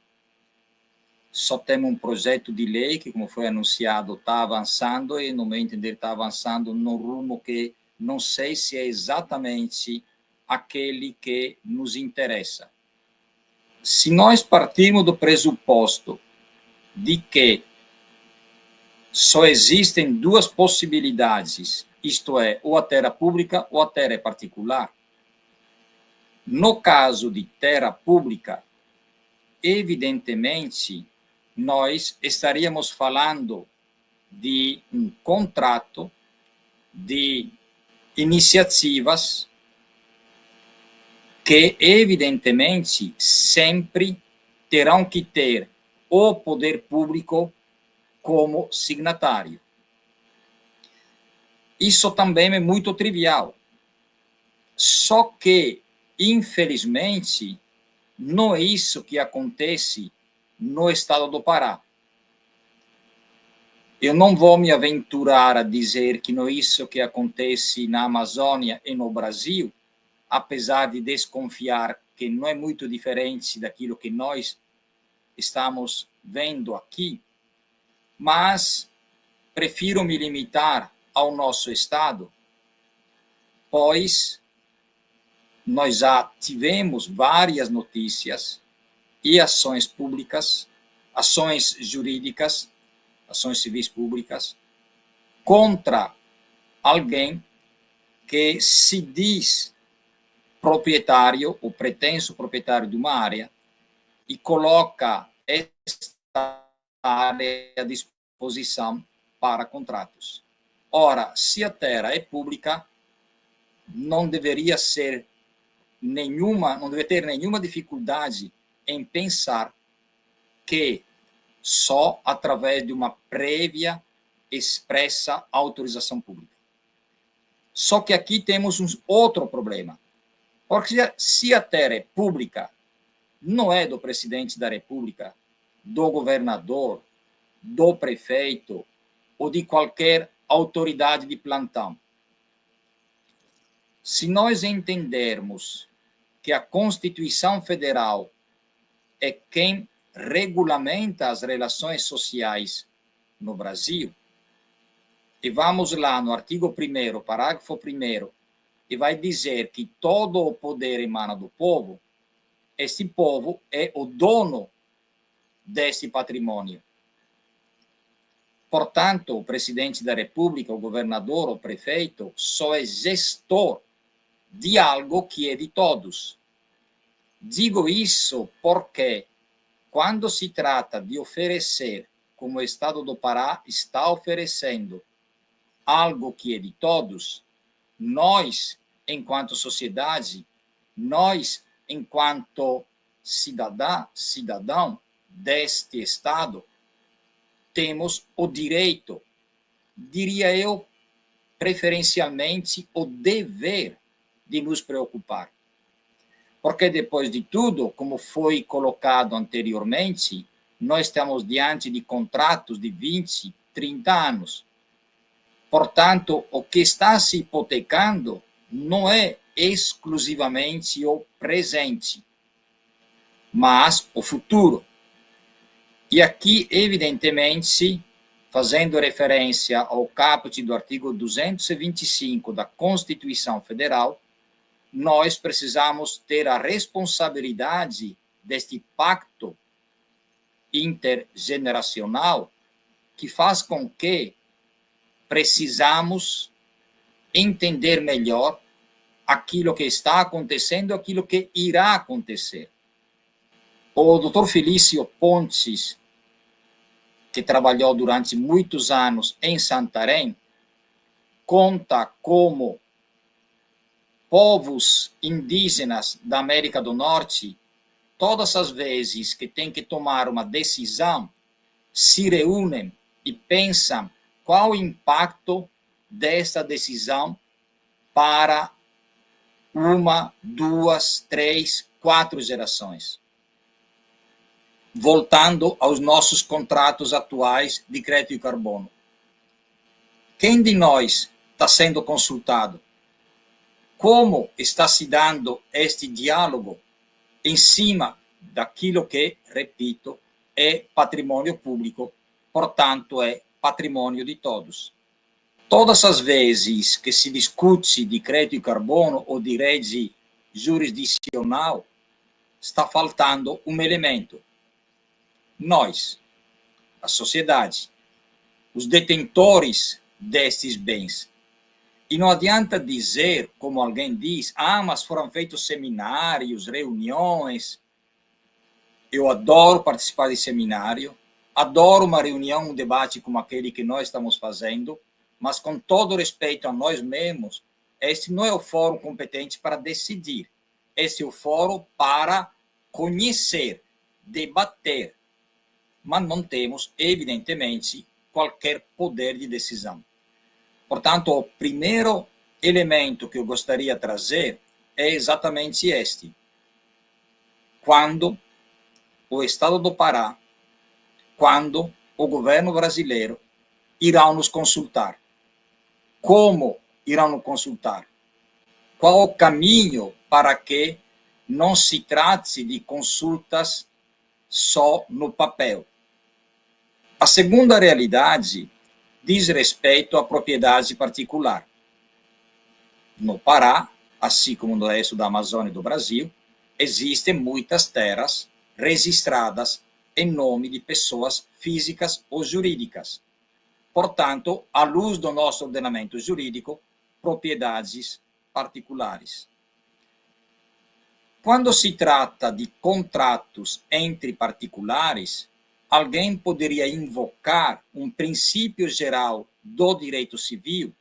Só temos um projeto de lei que, como foi anunciado, está avançando e, no meu entender, está avançando num rumo que não sei se é exatamente aquele que nos interessa. Se nós partirmos do pressuposto de que só existem duas possibilidades, isto é, ou a terra pública ou a terra particular. No caso de terra pública, evidentemente, nós estaríamos falando de um contrato de iniciativas que, evidentemente, sempre terão que ter o poder público como signatário. Isso também é muito trivial. Só que, infelizmente, não é isso que acontece no estado do Pará. Eu não vou me aventurar a dizer que não é isso que acontece na Amazônia e no Brasil, apesar de desconfiar que não é muito diferente daquilo que nós estamos vendo aqui, mas prefiro me limitar ao nosso estado, pois nós já tivemos várias notícias e ações públicas, ações jurídicas, ações civis públicas, contra alguém que se diz proprietário ou pretenso proprietário de uma área e coloca esta área à disposição para contratos. Ora, se a terra é pública, não deveria ter nenhuma dificuldade em pensar que só através de uma prévia expressa autorização pública. Só que aqui temos um outro problema, porque se a terra é pública, não é do presidente da República, do governador, do prefeito ou de qualquer autoridade de plantão. Se nós entendermos que a Constituição Federal é quem regulamenta as relações sociais no Brasil, e vamos lá no artigo 1º, parágrafo 1º, e vai dizer que todo o poder emana do povo, esse povo é o dono desse patrimônio. Portanto, o presidente da República, o governador, o prefeito, só é gestor de algo que é de todos. Digo isso porque, quando se trata de oferecer, como o Estado do Pará está oferecendo, algo que é de todos, nós, enquanto sociedade, nós, enquanto cidadão deste Estado, temos o direito, diria eu, preferencialmente, o dever de nos preocupar. Porque, depois de tudo, como foi colocado anteriormente, nós estamos diante de contratos de 20, 30 anos. Portanto, o que está se hipotecando não é exclusivamente o presente, mas o futuro. E aqui, evidentemente, fazendo referência ao caput do artigo 225 da Constituição Federal, nós precisamos ter a responsabilidade deste pacto intergeneracional que faz com que precisamos entender melhor aquilo que está acontecendo, aquilo que irá acontecer. O Dr. Felício Pontes, que trabalhou durante muitos anos em Santarém, conta como povos indígenas da América do Norte, todas as vezes que têm que tomar uma decisão, se reúnem e pensam qual o impacto dessa decisão para 1, 2, 3, 4 gerações. Voltando aos nossos contratos atuais de crédito e carbono. Quem de nós está sendo consultado? Como está se dando este diálogo em cima daquilo que, repito, é patrimônio público, portanto, é patrimônio de todos. Todas as vezes que se discute de crédito e carbono ou de rede jurisdicional, está faltando um elemento. Nós, a sociedade, os detentores destes bens. E não adianta dizer, como alguém diz, mas foram feitos seminários, reuniões. Eu adoro participar de seminário, adoro uma reunião, um debate como aquele que nós estamos fazendo, mas com todo respeito a nós mesmos, este não é o fórum competente para decidir. Este é o fórum para conhecer, debater, mas não temos, evidentemente, qualquer poder de decisão. Portanto, o primeiro elemento que eu gostaria de trazer é exatamente este. Quando o Estado do Pará, quando o governo brasileiro irão nos consultar? Como irão nos consultar? Qual o caminho para que não se trate de consultas só no papel? A segunda realidade diz respeito à propriedade particular. No Pará, assim como no resto da Amazônia e do Brasil, existem muitas terras registradas em nome de pessoas físicas ou jurídicas. Portanto, à luz do nosso ordenamento jurídico, propriedades particulares. Quando se trata de contratos entre particulares, alguém poderia invocar um princípio geral do direito civil,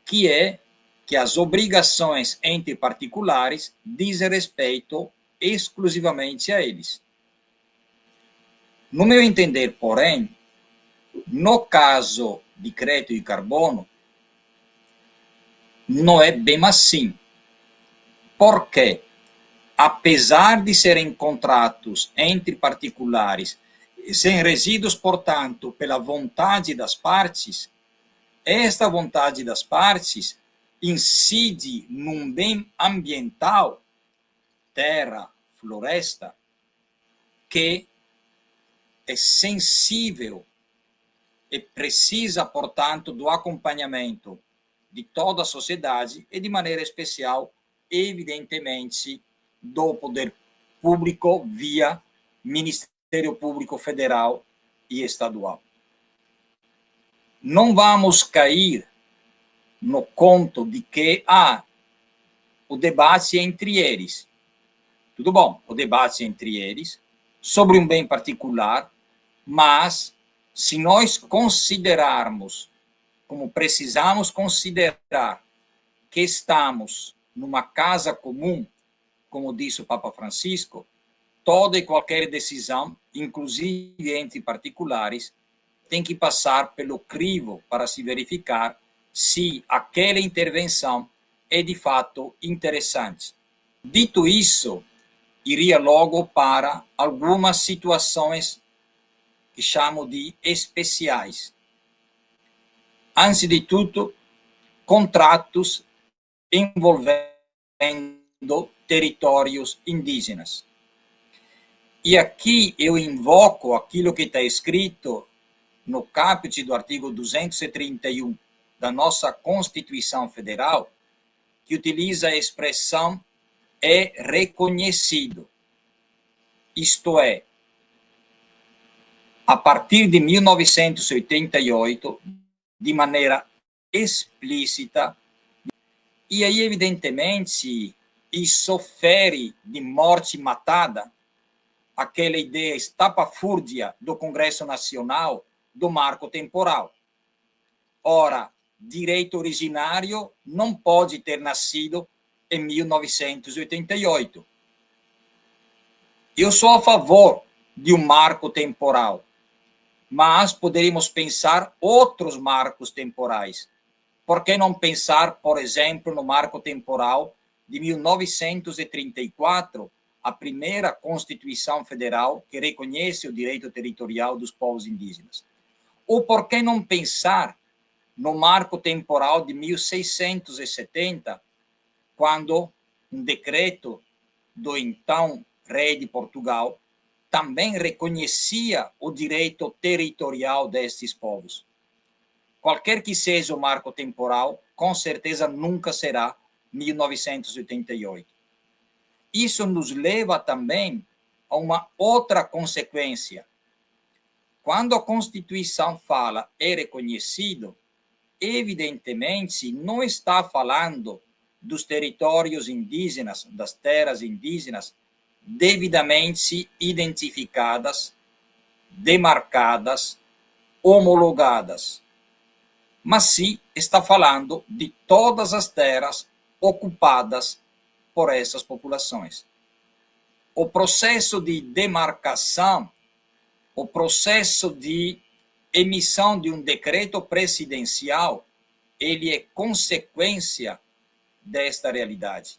que é que as obrigações entre particulares dizem respeito exclusivamente a eles. No meu entender, porém, no caso de crédito e carbono, não é bem assim. Por quê? Apesar de serem contratos entre particulares, sem resíduos, portanto, pela vontade das partes, esta vontade das partes incide num bem ambiental, terra, floresta, que é sensível e precisa, portanto, do acompanhamento de toda a sociedade e, de maneira especial, evidentemente, do poder público via Ministério Público Federal e Estadual. Não vamos cair no conto de que o debate é entre eles. Tudo bom, o debate é entre eles, sobre um bem particular, mas se nós considerarmos, como precisamos considerar, que estamos numa casa comum, como disse o Papa Francisco, toda e qualquer decisão, inclusive entre particulares, tem que passar pelo crivo para se verificar se aquela intervenção é de fato interessante. Dito isso, iria logo para algumas situações que chamo de especiais. Antes de tudo, contratos envolvendo territórios indígenas. E aqui eu invoco aquilo que está escrito no caput do artigo 231 da nossa Constituição Federal, que utiliza a expressão é reconhecido. Isto é, a partir de 1988, de maneira explícita, e aí, evidentemente, isso fere de morte matada aquela ideia estapafúrdia do Congresso Nacional do marco temporal. Ora, direito originário não pode ter nascido em 1988. Eu sou a favor de um marco temporal, mas poderíamos pensar outros marcos temporais. Por que não pensar, por exemplo, no marco temporal de 1934, a primeira Constituição Federal que reconhece o direito territorial dos povos indígenas? Ou por que não pensar no marco temporal de 1670, quando um decreto do então rei de Portugal também reconhecia o direito territorial destes povos? Qualquer que seja o marco temporal, com certeza nunca será 1988. Isso nos leva também a uma outra consequência. Quando a Constituição fala é reconhecido, evidentemente não está falando dos territórios indígenas, das terras indígenas, devidamente identificadas, demarcadas, homologadas. Mas sim está falando de todas as terras ocupadas por essas populações. O processo de demarcação, o processo de emissão de um decreto presidencial, ele é consequência desta realidade.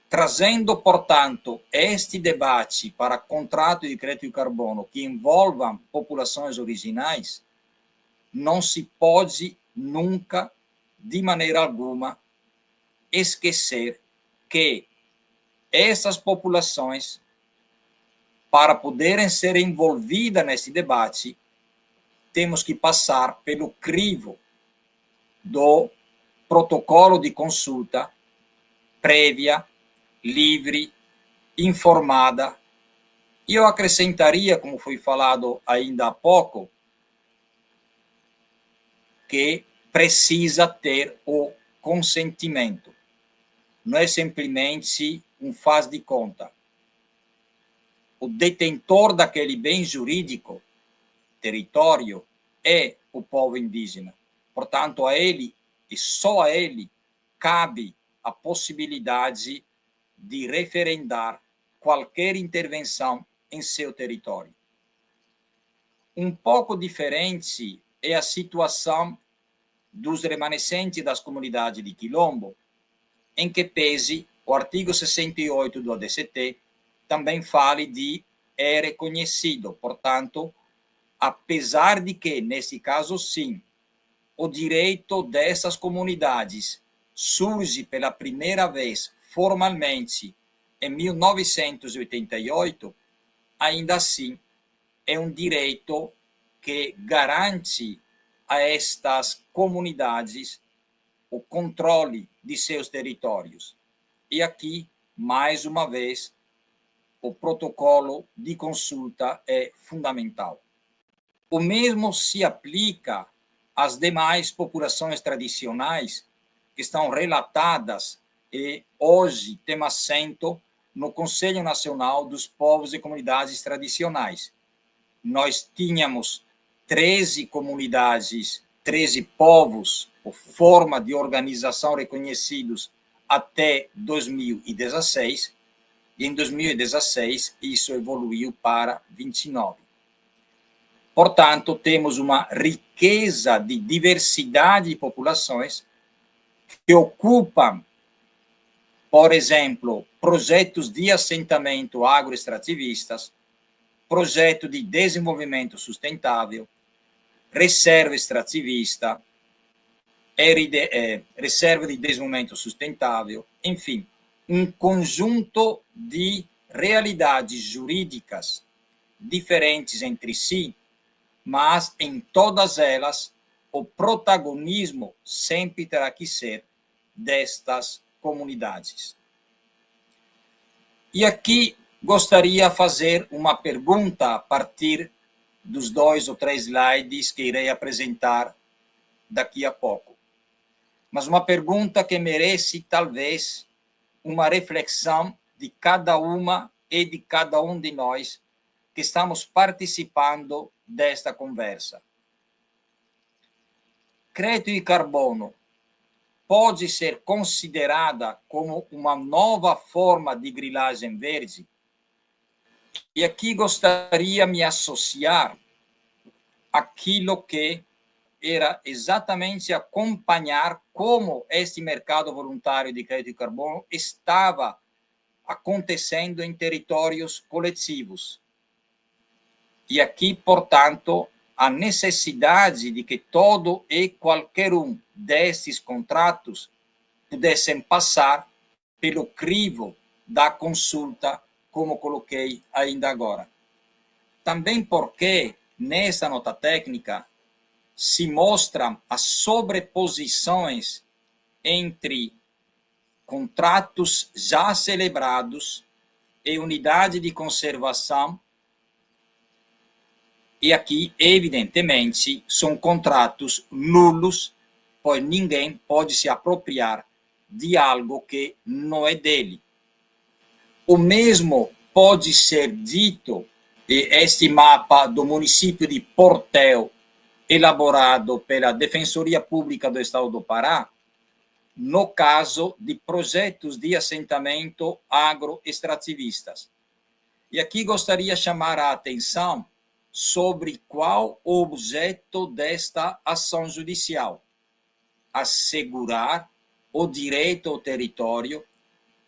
Trazendo, portanto, este debate para contrato de crédito de carbono que envolvam populações originais, não se pode nunca, de maneira alguma, esquecer que essas populações, para poderem ser envolvidas nesse debate, temos que passar pelo crivo do protocolo de consulta prévia, livre, informada, e eu acrescentaria, como foi falado ainda há pouco, que precisa ter o consentimento. Não é simplesmente um faz de conta. O detentor daquele bem jurídico, território, é o povo indígena. Portanto, a ele, e só a ele, cabe a possibilidade de referendar qualquer intervenção em seu território. Um pouco diferente é a situação dos remanescentes das comunidades de Quilombo, em que pese o artigo 68 do ADCT também fale de é reconhecido. Portanto, apesar de que, nesse caso, sim, o direito dessas comunidades surge pela primeira vez formalmente em 1988, ainda assim é um direito que garante a estas comunidades o controle de seus territórios. E aqui, mais uma vez, o protocolo de consulta é fundamental. O mesmo se aplica às demais populações tradicionais que estão relatadas e hoje têm assento no Conselho Nacional dos Povos e Comunidades Tradicionais. Nós tínhamos 13 comunidades, 13 povos, ou forma de organização reconhecidos até 2016, e em 2016 isso evoluiu para 29. Portanto, temos uma riqueza de diversidade de populações que ocupam, por exemplo, projetos de assentamento agroextrativistas, projeto de desenvolvimento sustentável, reserva extrativista, reserva de desenvolvimento sustentável, enfim, um conjunto de realidades jurídicas diferentes entre si, mas em todas elas o protagonismo sempre terá que ser destas comunidades. E aqui gostaria de fazer uma pergunta a partir dos 2 ou 3 slides que irei apresentar daqui a pouco. Mas uma pergunta que merece, talvez, uma reflexão de cada uma e de cada um de nós que estamos participando desta conversa. Crédito de carbono pode ser considerada como uma nova forma de grilagem verde? E aqui gostaria de me associar àquilo que era exatamente acompanhar como este mercado voluntário de crédito de carbono estava acontecendo em territórios coletivos. E aqui, portanto, a necessidade de que todo e qualquer um destes contratos pudessem passar pelo crivo da consulta, como coloquei ainda agora. Também porque, nessa nota técnica, se mostram as sobreposições entre contratos já celebrados e unidade de conservação. E aqui, evidentemente, são contratos nulos, pois ninguém pode se apropriar de algo que não é dele. O mesmo pode ser dito, e este mapa do município de Portel, elaborado pela Defensoria Pública do Estado do Pará, no caso de projetos de assentamento agroextrativistas. E aqui gostaria de chamar a atenção sobre qual o objeto desta ação judicial: assegurar o direito ao território,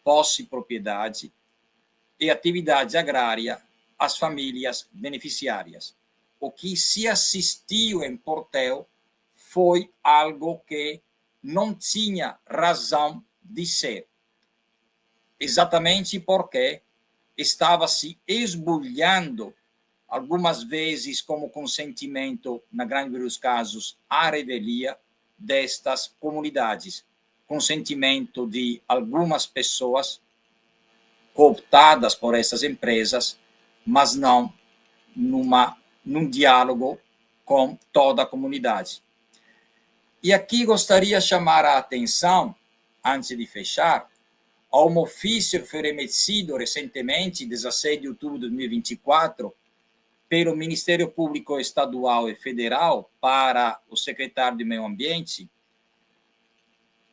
posse e propriedade e atividade agrária às famílias beneficiárias. O que se assistiu em Portel foi algo que não tinha razão de ser, exatamente porque estava se esbulhando, algumas vezes como consentimento, na grande maioria dos casos, à revelia destas comunidades, consentimento de algumas pessoas cooptadas por essas empresas, mas não num diálogo com toda a comunidade. E aqui gostaria de chamar a atenção, antes de fechar, a um ofício que foi remetido recentemente, 16 de outubro de 2024, pelo Ministério Público Estadual e Federal para o secretário de Meio Ambiente,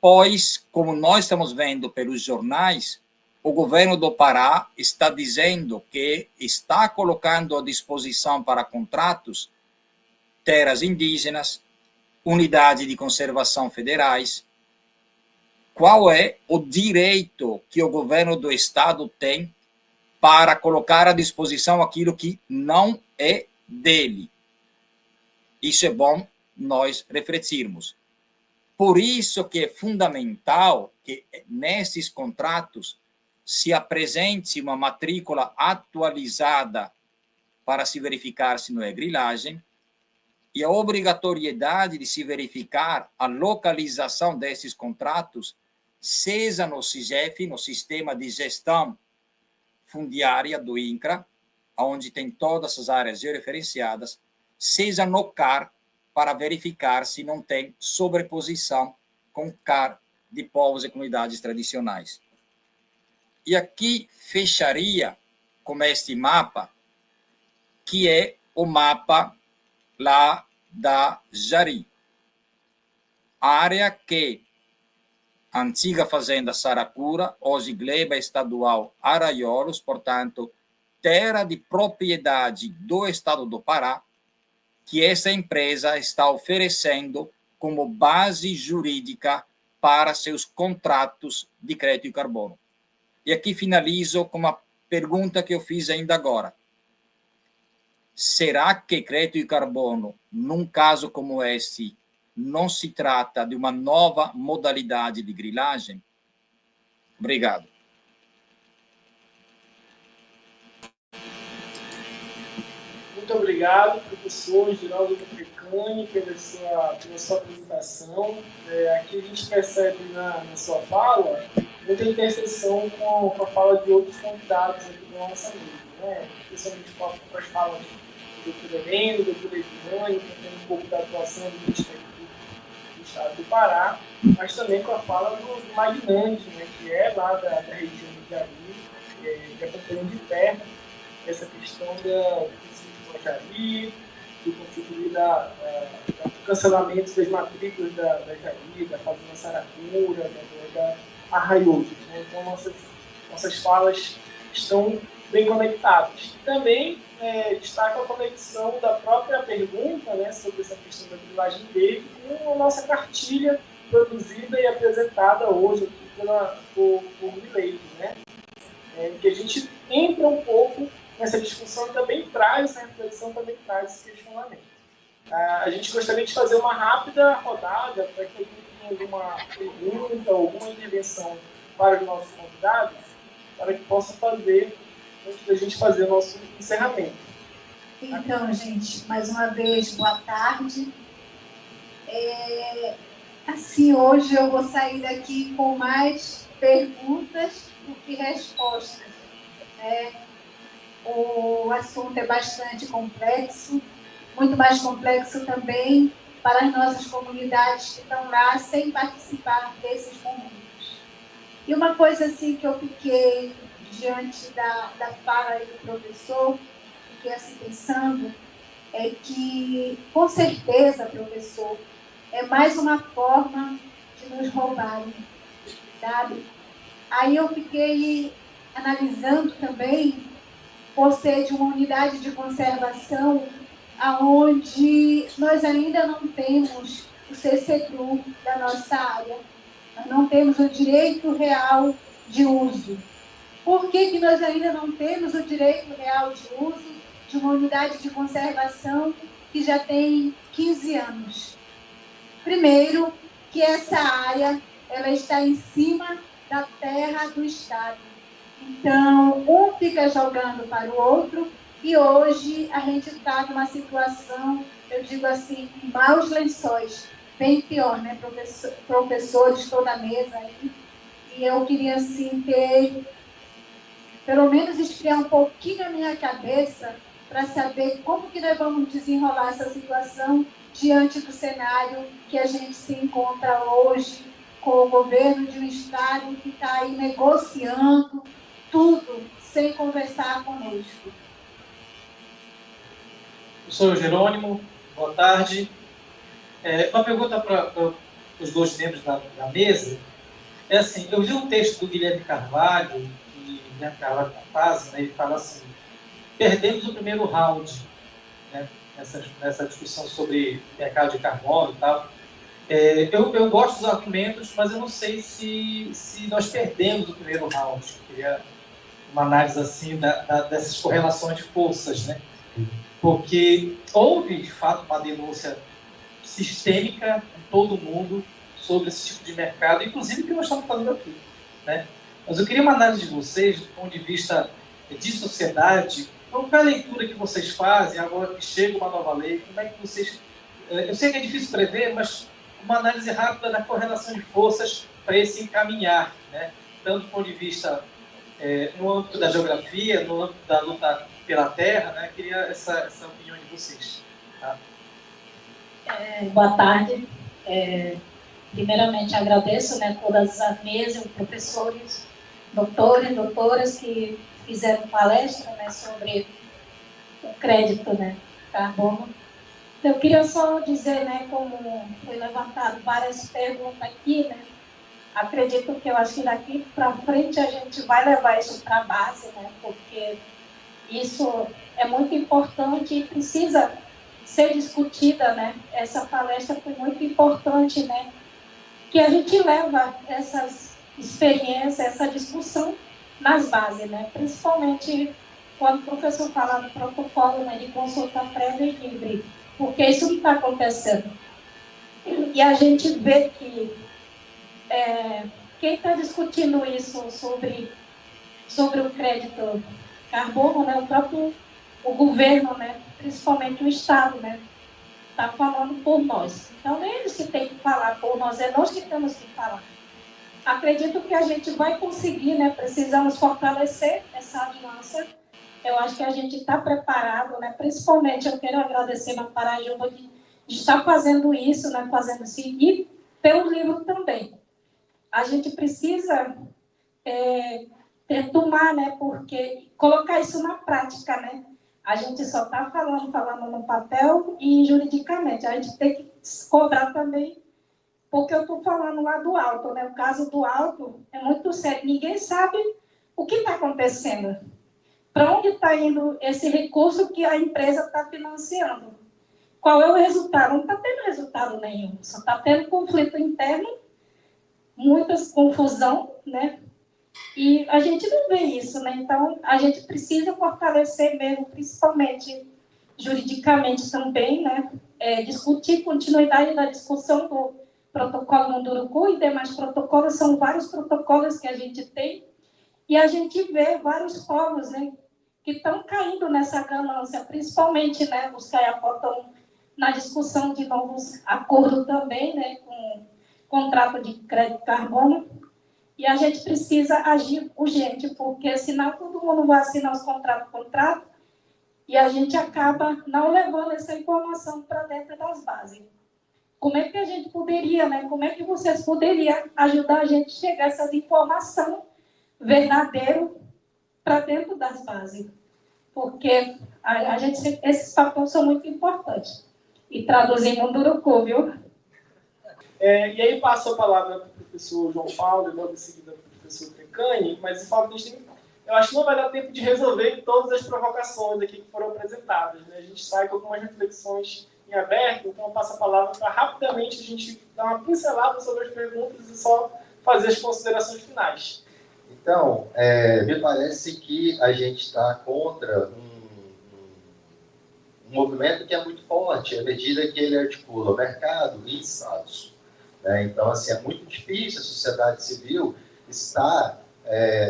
pois, como nós estamos vendo pelos jornais, o governo do Pará está dizendo que está colocando à disposição para contratos terras indígenas, unidade de conservação federais. Qual é o direito que o governo do estado tem para colocar à disposição aquilo que não é dele. Isso é bom nós refletirmos. Por isso que é fundamental que nesses contratos se apresente uma matrícula atualizada para se verificar se não é grilagem, e a obrigatoriedade de se verificar a localização desses contratos, seja no SIGEF, no Sistema de Gestão Fundiária do INCRA, onde tem todas as áreas georreferenciadas, seja no CAR, para verificar se não tem sobreposição com CAR de povos e comunidades tradicionais. E aqui fecharia com este mapa, que é o mapa lá da Jari. Área que a antiga fazenda Saracura, hoje gleba estadual Araiolos, portanto, terra de propriedade do estado do Pará, que essa empresa está oferecendo como base jurídica para seus contratos de crédito e carbono. E aqui finalizo com uma pergunta que eu fiz ainda agora. Será que crédito e carbono, num caso como esse, não se trata de uma nova modalidade de grilagem? Obrigado.
Muito obrigado, professor Giraldo Pecani, pela sua apresentação. Aqui a gente percebe na sua fala muita interseção com a fala de outros convidados aqui da nossa mesa, né? Especialmente com as falas do Dr. Heleno, do Dr. Edmani, contando um pouco da atuação do Ministério do Estado do Pará, mas também com a fala do Magnante, né, que é lá da região do Jari, que acompanha de perto essa questão do Jari, do conceito do cancelamento das matrículas da Jari, da Fazenda Saracura, da Arraiolo. Né? Então, nossas falas estão bem conectadas. E também destaca a conexão da própria pergunta, né, sobre essa questão da grilagem dele com a nossa cartilha produzida e apresentada hoje aqui por Mileito, né? Que a gente entra um pouco nessa discussão e também traz, essa reflexão também traz esse questionamento. A gente gostaria de fazer uma rápida rodada para que alguém tenha alguma pergunta ou alguma intervenção para os nossos convidados, para que possa fazer, antes da gente fazer o nosso encerramento.
Então, gente, mais uma vez, boa tarde. Assim, hoje eu vou sair daqui com mais perguntas do que respostas, né? O assunto é bastante complexo, muito mais complexo também para as nossas comunidades que estão lá sem participar desses momentos. E uma coisa assim que eu fiquei diante da fala aí do professor, fiquei assim pensando, é que, com certeza, professor, é mais uma forma de nos roubarem, sabe? Aí eu fiquei analisando também por ser de uma unidade de conservação onde nós ainda não temos o CCTRU da nossa área, nós não temos o direito real de uso. Por que nós ainda não temos o direito real de uso de uma unidade de conservação que já tem 15 anos? Primeiro, que essa área ela está em cima da terra do Estado. Então, um fica jogando para o outro e hoje a gente está numa situação, eu digo assim, maus lençóis, bem pior, né, professores, toda a mesa aí. E eu queria, assim, pelo menos esfriar um pouquinho a minha cabeça para saber como que nós vamos desenrolar essa situação diante do cenário que a gente se encontra hoje com o governo de um Estado que está aí negociando tudo sem conversar conosco.
Professor Jerônimo, boa tarde. Uma pergunta para os dois membros da mesa. É assim, eu vi um texto do Guilherme Carvalho, que Guilherme Carvalho faz, né, ele fala assim, perdemos o primeiro round, né, nessa discussão sobre mercado de carbono e tal. Eu gosto dos argumentos, mas eu não sei se nós perdemos o primeiro round. Eu queria uma análise assim dessas correlações de forças, né? Porque houve, de fato, uma denúncia sistêmica em todo o mundo sobre esse tipo de mercado, inclusive o que nós estamos fazendo aqui, né? Mas eu queria uma análise de vocês, do ponto de vista de sociedade, qual é a leitura que vocês fazem agora que chega uma nova lei, como é que vocês... Eu sei que é difícil prever, mas uma análise rápida da correlação de forças para esse encaminhar, né? Tanto do ponto de vista no âmbito da geografia, no âmbito da luta pela terra, né? Eu queria essa opinião de vocês. Tá?
Boa tarde. Primeiramente, agradeço, né, todas as mesas, professores, doutores, doutoras que fizeram palestra, né, sobre o crédito, né, carbono. Eu queria só dizer, né, como foi levantado várias perguntas aqui, né, acredito que eu acho que daqui para frente a gente vai levar isso para a base, né, porque isso é muito importante e precisa ser discutida, né? Essa palestra foi muito importante, né? Que a gente leva essas experiências, essa discussão nas bases, né? Principalmente quando o professor fala do protocolo, né, de consulta prévia e livre, porque isso não está acontecendo. E a gente vê que quem está discutindo isso sobre o crédito carbono, né, o governo, né, principalmente o Estado, né, está falando por nós. Então, não é eles que têm que falar por nós, é nós que temos que falar. Acredito que a gente vai conseguir, né, precisamos fortalecer essa aliança. Eu acho que a gente está preparado, né, principalmente eu quero agradecer a Parajuba de estar fazendo isso, né, fazendo isso, e pelo livro também. A gente precisa tomar, né, porque colocar isso na prática, né? A gente só está falando no papel e juridicamente. A gente tem que cobrar também, porque eu estou falando lá do alto, né? O caso do alto é muito sério. Ninguém sabe o que está acontecendo. Para onde está indo esse recurso que a empresa está financiando? Qual é o resultado? Não está tendo resultado nenhum. Só está tendo conflito interno, muita confusão, né? E a gente não vê isso, né? Então, a gente precisa fortalecer mesmo, principalmente juridicamente também, né? Discutir continuidade da discussão do protocolo Munduruku e demais protocolos, são vários protocolos que a gente tem, e a gente vê vários povos, né, que estão caindo nessa ganância, principalmente, né, os Kayapó estão na discussão de novos acordos também, né, com contrato de crédito carbono. E a gente precisa agir urgente, porque senão todo mundo vai assinar os contratos, e a gente acaba não levando essa informação para dentro das bases. Como é que a gente poderia, né? Como é que vocês poderiam ajudar a gente a chegar a essa informação verdadeira para dentro das bases? Porque esses fatores são muito importantes. E traduzir em Munduruku, viu?
E aí passo a palavra para o professor João Paulo e logo em seguida para o professor Trecani, mas eu acho que não vai dar tempo de resolver todas as provocações aqui que foram apresentadas, né? A gente sai com algumas reflexões em aberto, então eu passo a palavra para rapidamente a gente dar uma pincelada sobre as perguntas e só fazer as considerações finais.
Então, me parece que a gente está contra um movimento que é muito forte, à medida que ele articula o mercado e estados. Então, assim, é muito difícil a sociedade civil estar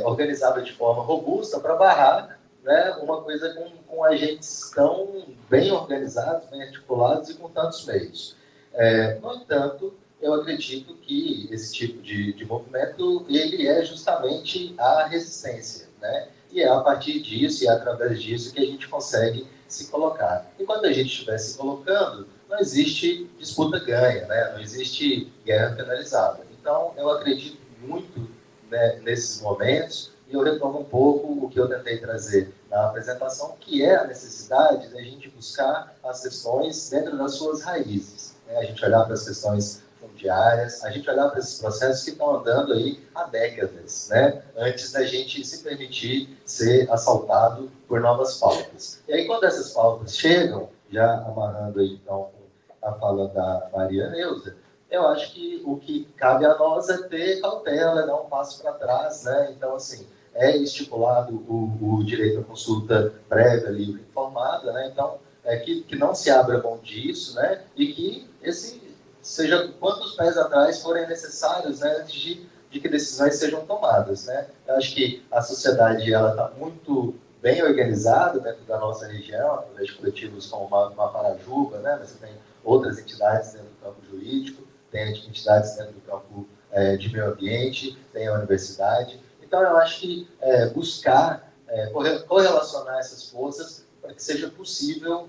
organizada de forma robusta para barrar, né, uma coisa com agentes tão bem organizados, bem articulados e com tantos meios. No entanto, eu acredito que esse tipo de movimento ele é justamente a resistência, né? E é a partir disso e é através disso que a gente consegue se colocar. Enquanto a gente estiver se colocando, não existe disputa ganha, né? Não existe guerra finalizada. Então, eu acredito muito, né, nesses momentos, e eu retomo um pouco o que eu tentei trazer na apresentação, que é a necessidade da gente buscar as questões dentro das suas raízes, né? A gente olhar para as questões fundiárias, a gente olhar para esses processos que estão andando aí há décadas, né? Antes da gente se permitir ser assaltado por novas pautas. E aí, quando essas pautas chegam, já amarrando aí, então, a fala da Maria Neuza, eu acho que o que cabe a nós é ter cautela, dar um passo para trás, né? Então, assim, é estipulado o direito à consulta prévia, livre e informada, né? Então, que não se abra mão disso, né? E que seja quantos pés atrás forem necessários, né? Antes de que decisões sejam tomadas, né? Eu acho que a sociedade ela está muito bem organizada dentro da nossa região, através de coletivos como o Maparajuba, né? Você tem outras entidades dentro do campo jurídico, tem entidades dentro do campo de meio ambiente, tem a universidade. Então, eu acho que buscar correlacionar essas forças para que seja possível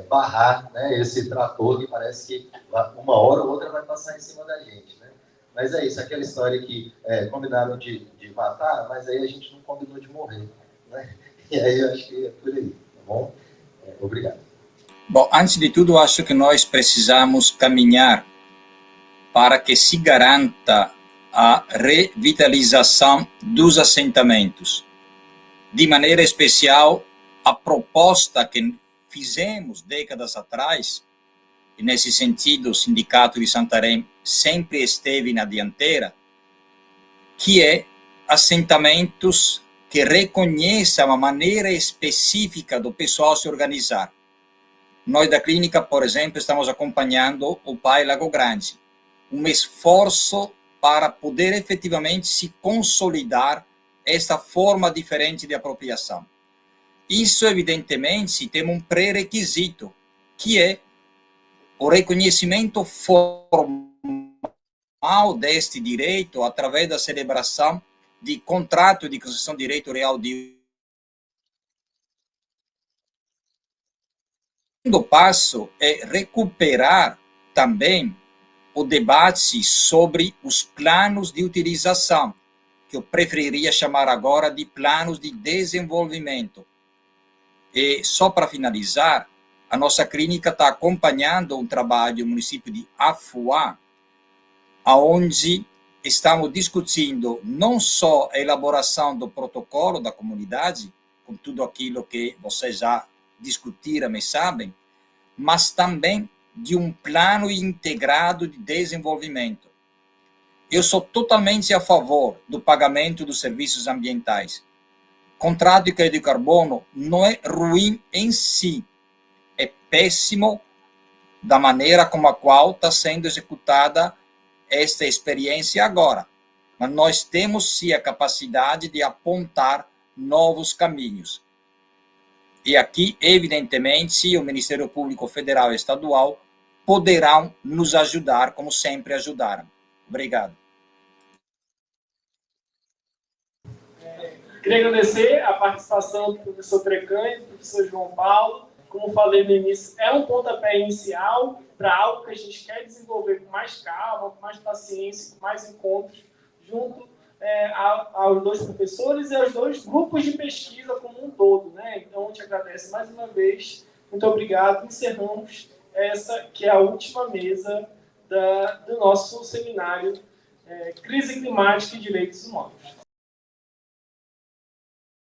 barrar, né, esse trator que parece que uma hora ou outra vai passar em cima da gente, né? Mas é isso, aquela história que combinaram de matar, mas aí a gente não combinou de morrer, né? E aí eu acho que é por aí, tá bom? Obrigado.
Bom, antes de tudo, acho que nós precisamos caminhar para que se garanta a revitalização dos assentamentos. De maneira especial, a proposta que fizemos décadas atrás, e nesse sentido o Sindicato de Santarém sempre esteve na dianteira, que é assentamentos que reconheçam a maneira específica do pessoal se organizar. Nós da clínica, por exemplo, estamos acompanhando o PAI Lago Grande, um esforço para poder efetivamente se consolidar essa forma diferente de apropriação. Isso, evidentemente, tem um pré-requisito, que é o reconhecimento formal deste direito através da celebração de contrato de concessão de direito real de. O segundo passo é recuperar também o debate sobre os planos de utilização, que eu preferiria chamar agora de planos de desenvolvimento. E só para finalizar, a nossa clínica está acompanhando um trabalho do município de Afuá, onde estamos discutindo não só a elaboração do protocolo da comunidade, com tudo aquilo que vocês já discutiram e sabem, mas também de um plano integrado de desenvolvimento. Eu sou totalmente a favor do pagamento dos serviços ambientais. Contrato de crédito de carbono não é ruim em si, é péssimo da maneira como a qual está sendo executada esta experiência agora. Mas nós temos sim a capacidade de apontar novos caminhos. E aqui, evidentemente, o Ministério Público Federal e Estadual poderão nos ajudar, como sempre ajudaram. Obrigado.
Queria agradecer a participação do professor Trecan e do professor João Paulo. Como falei no início, é um pontapé inicial para algo que a gente quer desenvolver com mais calma, com mais paciência, com mais encontros, junto aos dois professores e aos dois grupos de pesquisa como um todo, né? Então, eu te agradeço mais uma vez. Muito obrigado. Encerramos essa que é a última mesa do nosso seminário Crise Climática e Direitos Humanos.